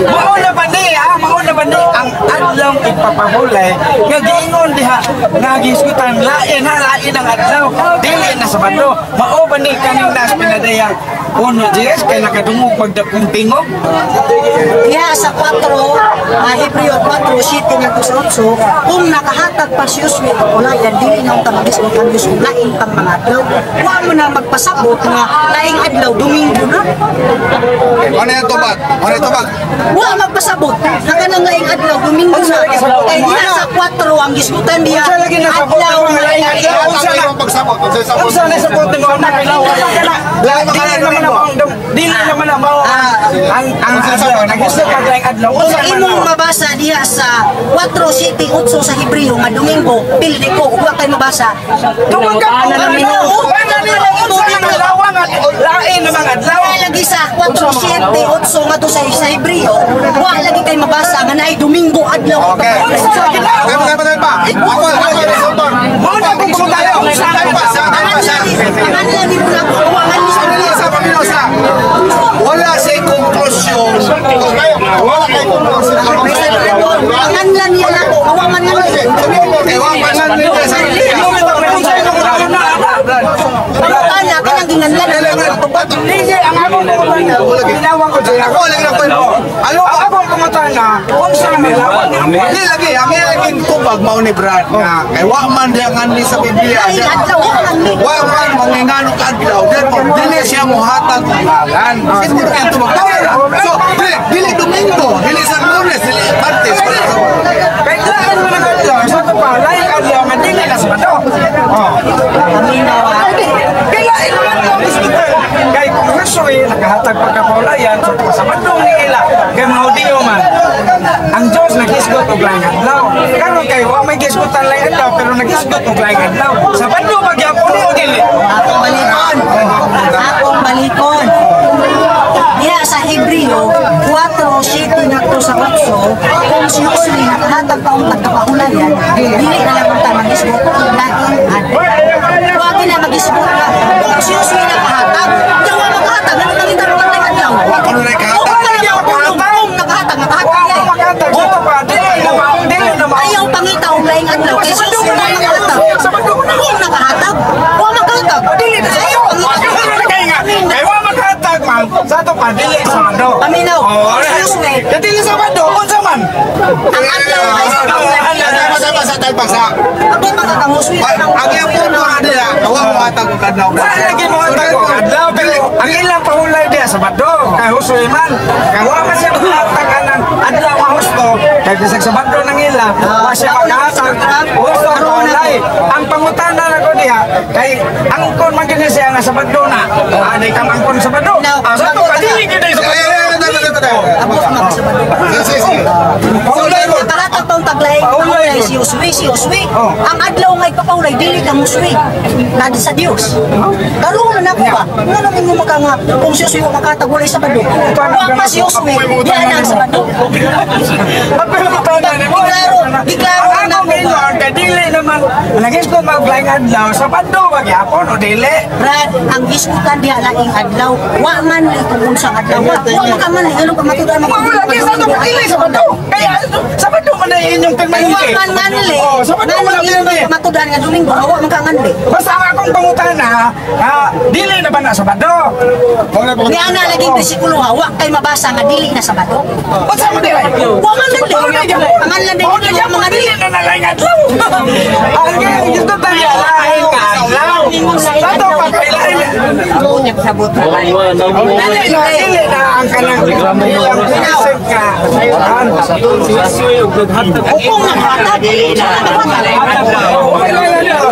Mauna ba ni, mauna ba ni ang adlaw ipapahulay nga giingon diha nga giskutan lain ang adlaw dili na Sabado. Mao ba ni kaning nas pinadayang uno Diyos kay nakadungog pagdakong tingog. Diha sa 4, Hebreo 4, 7 nga sa 8, kung nakahatag pa si Yosue at ulayan, dili na ang tamagis mo kang Yosue, laing pang mga adlaw. Huwag mo na magpasabot nga laing adlaw, Domingo na. Ano yung tubag? Ano yung tubag? Huwag magpasabot, na kanang laing adlaw, Domingo na. Kaya diha sa 4, ang gisgutan diha, Unsa lagi nasabot adlaw ang na laing laing adlaw. adlaw? Ang pagsabot. Unsa na sa puto mo na dili naman ang mao ang adlaw nagisto ka laing adlaw. Kung Unsa man imong mabasa diha sa 4, 7, 8 sa Hebreo nga Domingo, pildi ko, huwag kayo mabasa. Tumanggap ko na nimo. Unsa nang adlaw nga lain namang adlaw. Kaya lagi sa 4, 7, 8 nga to sa Hebreo, huwag lagi kayo mabasa nga naay Domingo adlaw. Okay. Tayo pa. Ako, Mo na kung tayo. Ang lagi mo na po, huwagan niyo sa Wala sa konklusyon. Wala kayo conclusion. Ang lan niya na po, hawaman nga niya. Pagkakala ka nang ginanlan. Hindi, ang akong pumutana, ginawa ko dyan. Ako, lagi na kwento. Ano akong pumutana, kung saan nalawan namin. Hindi lagi, ang ilagin tubag mao ni Brad nga kay wa man diya ngani sa Biblia. Laing adlaw, hawakan niyo. Wa man manginganong adlaw, therefore dili siya mohatag og ngalan. Siguro yung tubag. So, dili Domingo, dili sa Lunes, dili Martes. Kaya lahat mo ng adlaw, sa ito pa, laing adlaw, madili na sa bato. Kaya laing adlaw, kaya kung Rasoy, nakahatag pagkapaulayan, sa batong ni Ila, kaya mga audio man, ang Diyos nag-isgot og laing adlaw. Karon kay wa may gisgotan laing adlaw, pero nag-isgot og laing adlaw. Sa bato, magyapon ni o dili. Akong balikon. Akong balikon. Diha sa Hebreo 4, 7 nga to sa 8, kung si Josue nakahatag pa ang pagkapahulayan, dili na lang ta mag-isgot laing adlaw. Huwag na mag-isgot nga. Kung si Josue nakahatag, diyan wa maghatag, ano nang ito naman laing adlaw? Ano na Kung nakahatag, nakahatag Wa yan. makatag sa ito pa, dili na ma. Ayaw pangitaw laing adlaw. Kaya si Josue na nakahatag. Kung nakahatag, huwag maghatag. Dili na sa iyo. Kaya wa makatag man, sa ito pa, dili sa Sabado. Paminaw. Oh, Si Josue, kaya dili sa Sabado, kung sa man. ang adlaw ay sa Ako makakanguswi. Ang iyang punto na nila, wa mo hatag og adlaw. Lagi mo ang tago adlaw, pero ang ilang pahulay diya sa Sabado, kay Josué man. Kaya wa man siya maghatag ng adlaw ang husto, kay bisag Sabado nang ila, wa siya maghatag. Husto ang pahulay. Ang pangutana na ko diha, kay angkon man gini siya nga Sabado na. Anay kang angkon Sabado. Sa ito pa, dili gini sa Sabado. Ako makasabado. Pahulay mo. Nakahatag pa ang taglaing pahulay si Josue. Si Josue, ang adlaw nga ipapahulay, dili kang Josue. Nadi sa Dios. Karoon na ako ba? Nga namin mo makanga, kung si Josue makatagulay sa Sabado. Huwag pa si Josue, yan ang Sabado. Diklaro na ako ba? Dili naman, nagis ko mag-flying adlaw, Sabado, magyapon o dili. Brad, ang giskutan diha laing adlaw. Wa man itungkol sa adlaw. Wa ka man ganun ka matudan mo. Lagi sa ito dili Sabado. Kaya Sabado man na inyong Wa pinahingki. man manli. Oh, Sabado man na Ganun pinahingki. ka matudan nga Domingo, wa man ka nganli. Basta ang akong pangutana, dili na ba na Sabado? Ni ana lagi bersikulo ha, wa kay mabasa nga dili na Sabado. O sa mo dili? Wa man nganli. Pangalan din O wa mga dili na nalaing adlaw. Ang gusto tayo laing adlaw. Sa ito pa kailain. Dili na ang kanang ilang pinisig ka. Kung naghatag, dili na. Okay lang yan.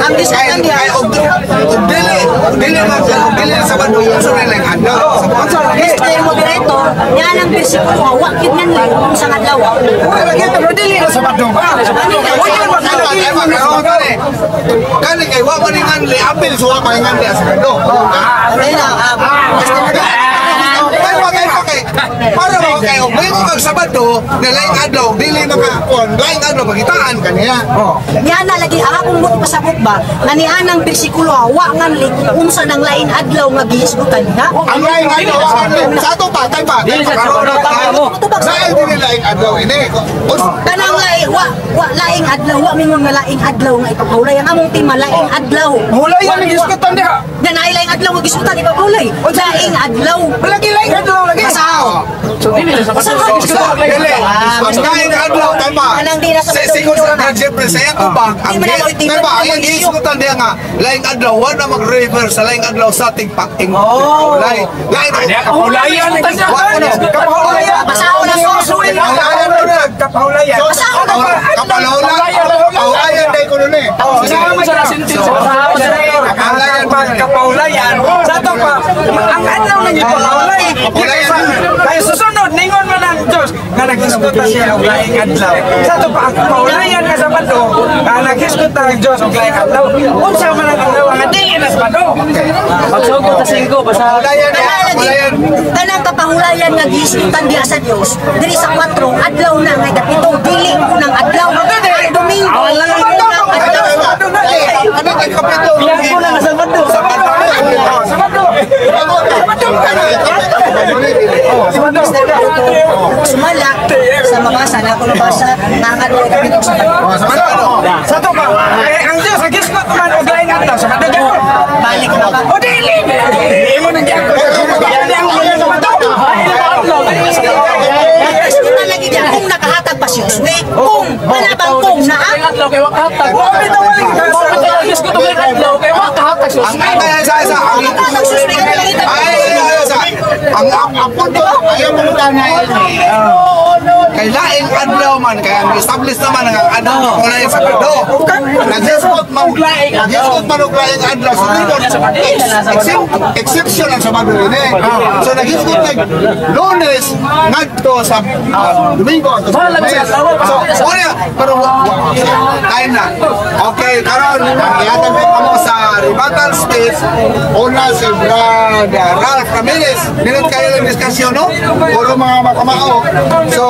Ang diskusyon niya, dili sa bando yung sunay lang adlaw. Mr. Moderator, yan ang bersikulo, wakit nga nila kung sa adlaw. Kani kay wa man nganli apil suwa man nganli sa bando. Para mo kayo, may mga Sabado na laing adlaw, dili makakuan, laing adlaw pagitaan kaniya. Yan na lagi akong mo pasabot ba nga ni anang bersikulo wa nga lig unsa nang lain adlaw nga gihisgutan niya. Ang laing adlaw sa ato pa, tay pa. Sa dili laing adlaw ini. Kanang laing wa laing adlaw, wa mingon nga laing adlaw nga ipagulay ang among tema laing adlaw. Hulay yan ang giskutan diha. Yan ay laing adlaw nga gisgutan ipagulay. Laing adlaw. Lagi laing adlaw lagi. Laing adlaw tay pa. Anang di na sa Siguro sa Jeffrey sa ito ba? Ang gisgutan diya nga laing adlaw wa na mag-refer sa laing adlaw sa ating packing. Laing Kapahulayan ta siya. Kapahulayan. Pasahon na susuin. Kapahulayan. Kapahulayan day ko nun eh. Sama sa sentence. Kapahulayan. Sa to pa. Ang adlaw na niyo pahulay. Kaya susunod ningon man ang Diyos nga naghisgutan siya og laing adlaw. Sa to pa ang kapahulayan nga Sabado nga naghisgutan ang Diyos og laing adlaw. Unsa man ang adlaw nga dili na Sabado. Pagsugod sa 5 basta Kanang kapahulayan nga gihisgutan diha sa Dios diri sa 4 adlaw na nga dapitong dili unang adlaw ang Domingo Ano kay kapito? Biyago na sa Sabado. sumala sa mabasa na ako nabasa nangad na kapitong sa Sa to pa. Ang Diyos naghisgot man og laing adlaw sa Sabado. balik na ba O dili. Imo nang gyud. Yan ang mga Sabado. Kita lagi diyan kung nakahatag pa siya kung palabang kung naa adlaw kay wakahatag. Yes ko to kay adlaw kay wakahatag. nakahatag susmi ka lagi Ang punto, ayaw mo na kay laing adlaw man, kaya establish naman ang adlaw ko na yung Sabado. Nag-escort man og laing adlaw sa exception ang Sabado rin eh. So nag-escort Lunes, nagto sa Domingo. So, pero time na. Okay, karon ang ihatag mo sa rebuttal space, una si Brad Ralph Ramirez. Minute kayo ng diskusyon, no? Puro mga makamao. So,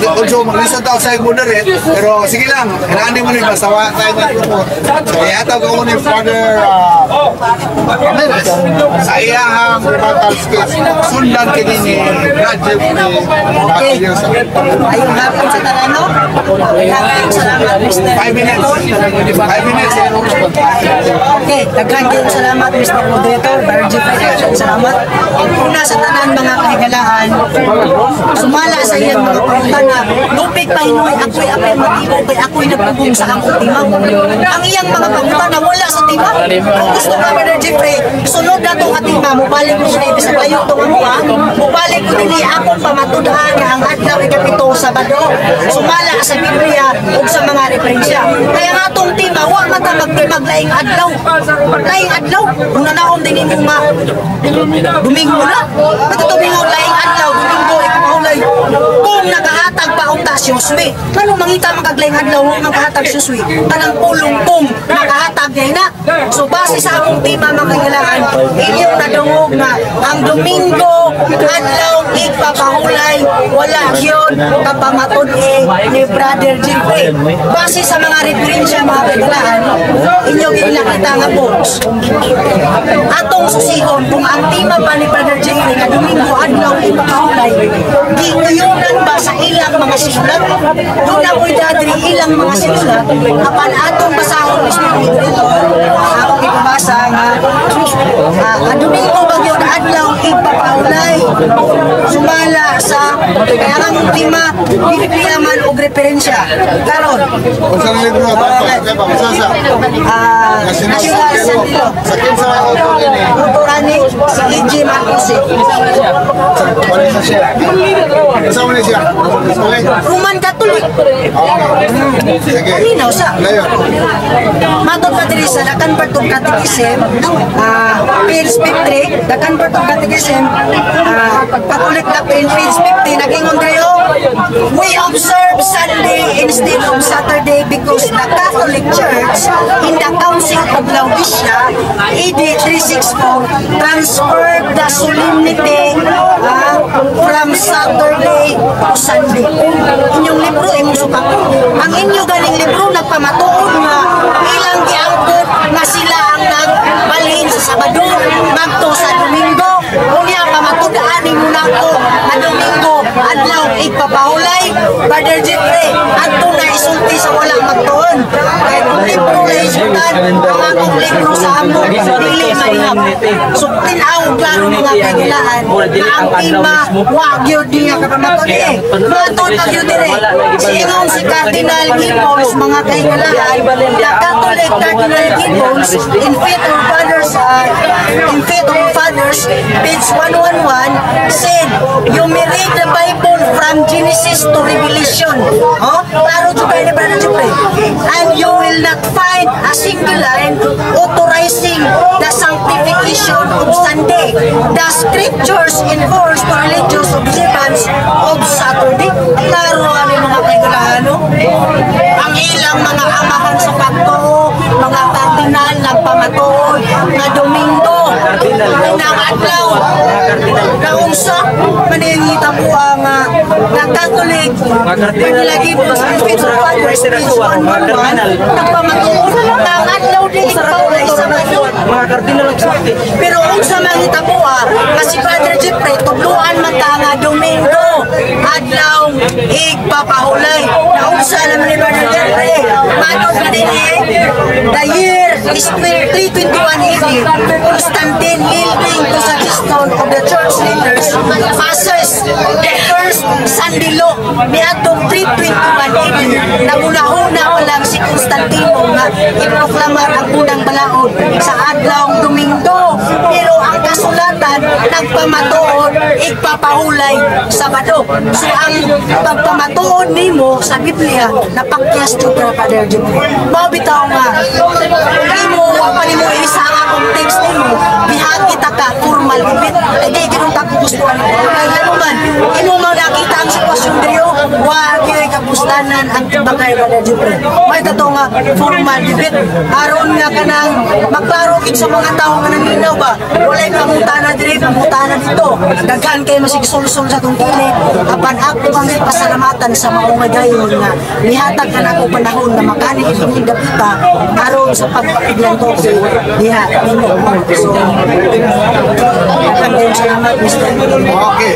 also mag-listen daw sa moderate, pero sige lang, kailangan mo rin basawa tayo ng report. Kaya ito ko ni Father Ramirez sa iyahang rebuttal space. Sundan kini ni Rajib ni Pagkilyosa. ayun hapon sa Tarano salamat Mr. 5 minutes. 5 minutes. Okay, daghan kayong salamat Mr. Moderator, Bargy Federation, salamat. Una sa tanan mga kahigalaan, sumala sa iyang mga pangutana, lupig Pahinoy, ako'y matibo, kay ako'y nagpugong sa akong timang. Ang iyang mga pangutana wala sa timang. Kung gusto ka, Brother Jeffrey, sunod na itong ating mabalik ko siya, sa layo itong mga, mubalik ko din akong pamatudaan na ang adlaw ikapito Sabado, sumala sa Biblia o sa mga referensya. Kaya nga itong tima, huwag mata magtimag laing adlaw. Laing adlaw, kung nanaon din yung mga Domingo na. Pagkatumingo laing adlaw, Domingo, ikapahulay. Kung nakahatag pa ang tasyoswe, kanong mangita magaglaying adlaw, huwag nakahatag syoswe. Kanang pulong kung nakahatag yan na. So base sa akong tima mga kailangan, inyong nadungog na ang Domingo, adlaw, ipapahulay, wala yun, kapamatod ni Brother Jeffrey. Base sa mga referensya mga kailangan, inyong inakita nga books. Atong susihon, kung ang tima pa ni Brother Jeffrey na Domingo, adlaw, ipapahulay, ginguyunan ba sa ilang mga sinulat? Doon ako'y dadri ilang mga sinulat, apan atong basahon, Mr. Moderator, akong kumasa nga Domingo bagyo na adlaw ipapahulay sumala sa kayang tema Biblia man og referensya karon Kung saan libro ba? Masasa. National Sandilo Sa kinsa author ini? Autorani si E.J. Marcose Wala na siya. Kasama na siya. Roman Catholic Sige. Malinaw siya. Layo. Matod ka diri sa Dakan Bartog Catechism, page 50, Dakan Bartog Catechism, Catholic Doctrine, page 50, nagingon diri we observe Sunday instead of Saturday because the Catholic Church in the Council of Laodicea, AD 364, transferred the solemnity from Saturday to Sunday. Inyong libro, imong sukat. Ang inyo galing libro, nagpamatuon nga ilang giangkot na sila ang nagbalhin sa Sabado, magto sa Domingo. Unya, pamatudaan mo na ko na Domingo, adlaw, ipapahulay, Brother Jeffrey, ato na isulti sa walang magtuon. Kaya kung libro na isultan, ang akong libro sa amon, dili mahihap. So, tinaw, klaro mga kagilaan, na ang ima, wag yun niya kapamaton eh. Matod pag yun dire. Singon si Cardinal Gibbons, mga kagilaan, na Catholic Cardinal Gibbons, in Faith of Fathers, page 111, said, you may read the Bible from Genesis to Revelation. Klaro juga ini Brother Jeffrey. And you will not find a single line authorizing the sanctification of Sunday. The scriptures enforce the religious observance of Saturday. Klaro ano mga kaigalahan, no? Ang ilang mga amahan sa pagtuo, mga kardinal nagpamatuon na Domingo, unang adlaw, na unsa, maningita po ang Catholic, manilagi po sa Faith of Fathers, page 111, nagpamatuon, na ang adlaw din ipapulay sa Sabado. Pero unsa mangita po kasi Brother Jeffrey, tubluan man ta nga Domingo, adlaw, igpapahulay, na unsa naman ni Brother Jeffrey, matod na din the year is 321 AD, Constantine yielding to suggestion of the church leaders, passes the first Sunday law niadtong 321 AD. Naguna-una pa lang si Constantino nga iproklamar ang unang balaod sa adlawng Domingo. Pero ang kasulatan nagpamatuod igpapahulay Sabado. So ang pagpamatuod nimo sa Biblia napakyas jud ka Father Jeffrey. Mao bitaw nga imo pa nimo isa nga akong text nimo bihag kita ka formal gupit di gid ta gustuhan kay ano man imo man nakita ang sitwasyon diri wa gyud kapustanan ang bagay Father Jeffrey. May tato nga formal gupit aron nga kanang maklaro gid sa mga tawo nga naminaw ba walay pangutana diri pangutana dito daghan kay masigsulsol sa tong kilid apan ako ang pasalamatan sa maong magayon nga nihatag ka nako panahon na makani kini dapita aron sa pagpapiglan ko diha nimo so salamat Mr. Okay.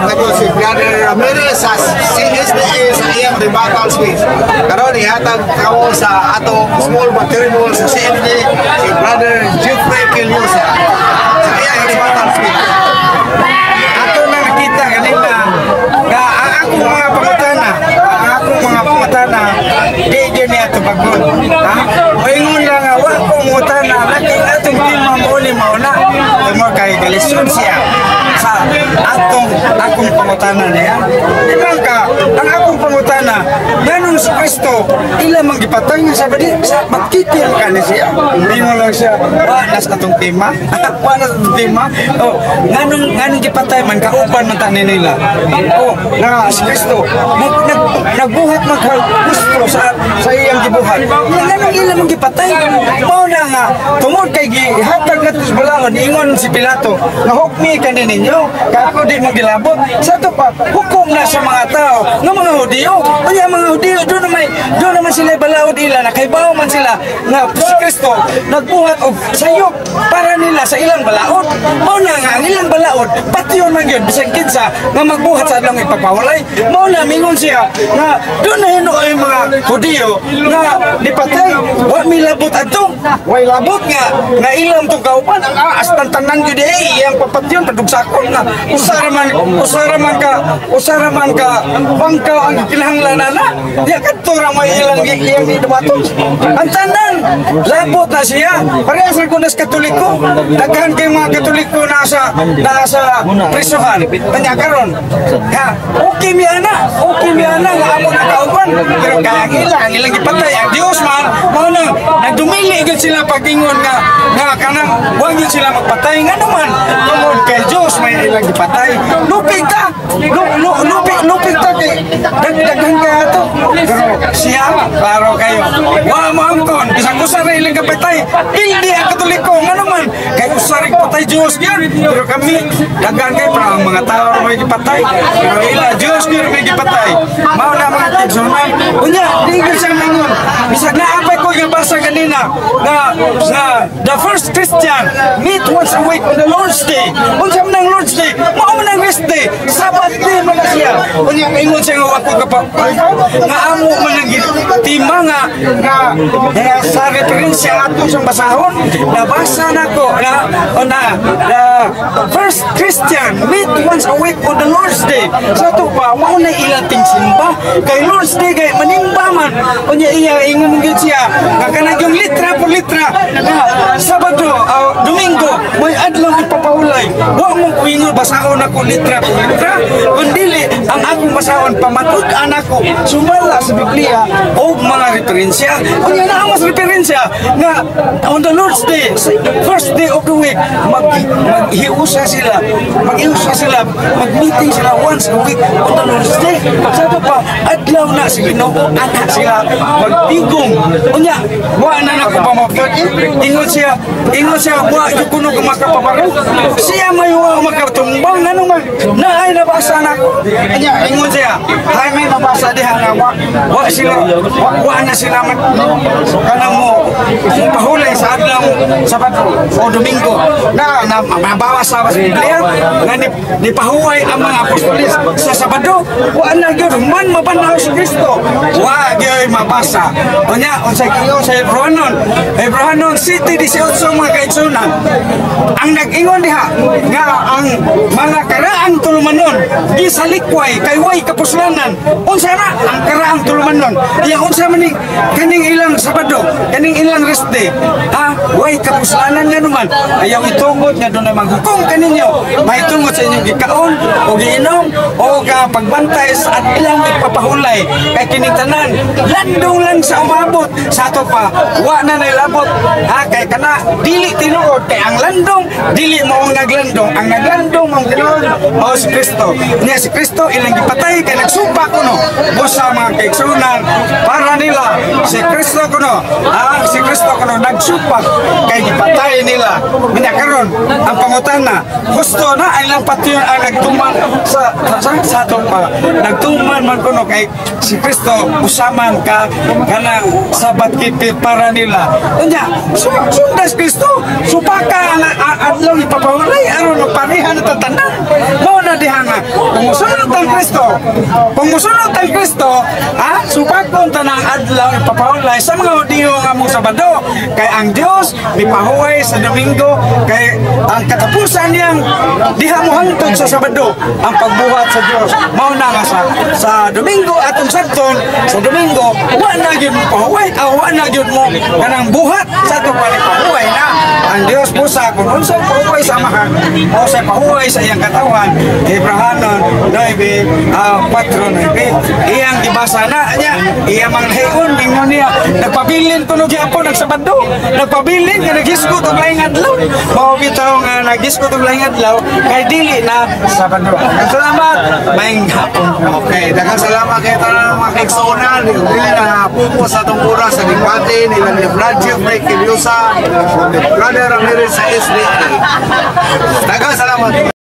Ito si Brother Ramirez sa CSDA sa iyang rebuttal speech. Karon ihatag ako sa atong small material sa CSDA si Brother Jeffrey Kilyosa sa iyang rebuttal speech. Ato na nakita kanina nga ang akong mga pamatana di dyan niya ito pagod. Maingon lang nga wa ko mutana laking atong tema mo ni mauna mo kay galisyon siya sa akong pangutana niya. Ibang ka ang akong pangutana ganun si Kristo ila manggipatay nga sabi di magkitil ka ni siya. Ingon lang siya wa nas atong tema wa nas atong tema ganun gipatay man kauban man ta nila nga si Kristo nagbuhat maggusto sa iyang gibuhat ganun ila manggipatay mao na nga tungod kay gihatag nato sa balaod ingon si Pilato nga hukmi kani ninyo kako di magilabot sa to pa hukom na sa mga tao nga mga Hudiyo kaya mga Hudiyo doon naman sila balaod ila na kay bao man sila nga si Kristo nagbuhat og sayop para nila sa ilang balaod. Mao na nga ang ilang balaod patyon man gyud bisag kinsa nga magbuhat sa ilang ipapawalay. Mao na mingon siya nga doon na hino ay mga Hudiyo nga nipatay wa milabot adto. Way labot nga ilang tong kaupan ang aas tanan gyud iyang papatyon padugsakon nga usara man ka bangkaw ang kinahanglanan na. Di kadto ra may ilang idumaton. Ang tanan labot na siya. Parehas ra kunas Katoliko. Daghan kay mga Katoliko nasa prisuhan. Kanya karon. Ha, okay mi ana nga amo na kauban. Pero kaya ilang ipatay ang Dios man mao nang nagdumili gid sila pagingon nga kanang wa gyud sila magpatay nga naman tungod kay Dios may ilang ipatay. Lupig ta kay dagdagan kay ato. Pero siya klaro kayo. Wa mo angkon bisag usa ra ilang kapatay. Hindi ang Katoliko nga naman kay usa ra patay Dios gyud. Pero kami daghan kay para ang mga tao may gipatay. Pero ila Dios gyud may gipatay. Mao na mga tigsunan. Unya dili siya mingon. Bisag naapay ko yung basa kanina nga the first Christian meet once a week on the Lord's Day. Unsa man ang Lord's Day? Mao man ang rest day. Sabat day man siya. Unya ingon siya nga ako nga amo man ang tima nga sa referensya ato sa basahon nabasa nako na the first Christian meet once a week on the Lord's Day. Sa to pa mao na ilating simba kay Lord's Day kay manimba man. Unya iya ingon gyud siya nga kanang yung litra por litra na Sabado Domingo may adlaw ipapahulay. Wa mo kuingon basahon ako litra por litra kundi ang akong basahon pamatud-an ako sumala sa Biblia o mga referensya. Unya na ang mas referensya nga on the Lord's Day, first day of the week, maghiusa sila, mag-meeting sila once a week on the Lord's Day. Sa ito pa, adlaw na si Ginoo, anak sila, magtigong. Unya, wa na nako pamapyod. Ingon siya, wa yung kuno kumakapaparo. Siya may wa makatumbang, ano man, na ay nabasa na ko. Unya, ingon siya, hay may nabasa diha nga, wa na sila kanang mo pahulay sa adlaw Sabado o Domingo na mabawas sa Biblia nga ni pahuway ang mga apostoles sa Sabado. Wa na gyud man mabanaw si Kristo, wa gyud mabasa. Unya unsay kayo sa Hebrehanon City 18 mga kaigsunan ang nag-ingon diha nga ang mga karaang tulumanon gisalikway kay way kapuslanan. Unsa na ang karaang tulumanon? Iya unsa man kaning ilang Sabado, kaning ilang rest day. Way kapuslanan nga naman. Ayaw itungod nga doon na maghukom kaninyo. May tungod sa inyong gikaon o giinom o pagbantay sa ilang ipapahulay. Kay kining tanan, landong lang sa umabot. Sa ato pa, wa na nailabot. Kay kana, dili tinuod. Kay ang landong, dili mo ang naglandong. Ang naglandong mong tinuod o si Kristo. Niya si Kristo, ilang ipatay, kay nagsupa ko no. Busa mga kaigsunan, para nila, si Kristo ko no. Si Kristo ko no, nagsupa, kay ipatay nila. Minakaron, ang pangutana, gusto na ay lang pati ang nagtuman sa ato pa. Nagtuman man ko no, kay si Kristo, usaman ka, kanang sabat kipit para nila. Unya, sundas Kristo, supaka ang adlaw ipapahulay, aron magparihan at tatanan. Mo na diha nga, kumusunod ang Kristo, supakon tanang adlaw ipapahulay sa mga Hudiyo nga mong Sabado. Kay ang Dios mipahuway sa Domingo, kay ang katapusan niyang diha mo hangtod sa Sabado ang pagbuhat sa Dios. Mao na nga sa Domingo atong sakton sa Domingo wa na gyud mo pahuway, wa na gyud mo kanang buhat sa ato pahuway na ang Dios pusa kung unsa pahuway sa amahan o sa pahuway sa iyang katawan. Hebrehanon 9:4 iyang gibasa na niya iyang manghayon mingon niya nagpabilin tunog gyapon nagsabado nagpabilin nga naghisgot og laing adlaw mao bitaw nga naghisgot og laing adlaw kay dili na Sabado. Salamat maayong hapon. Okay, daghang salamat kay tanang mga kaigsunan. Dili na pupo sa atong oras sa Dipati ni Brad Jeffrey Kiliosa, Brother Ramirez sa SDA. Daghang salamat.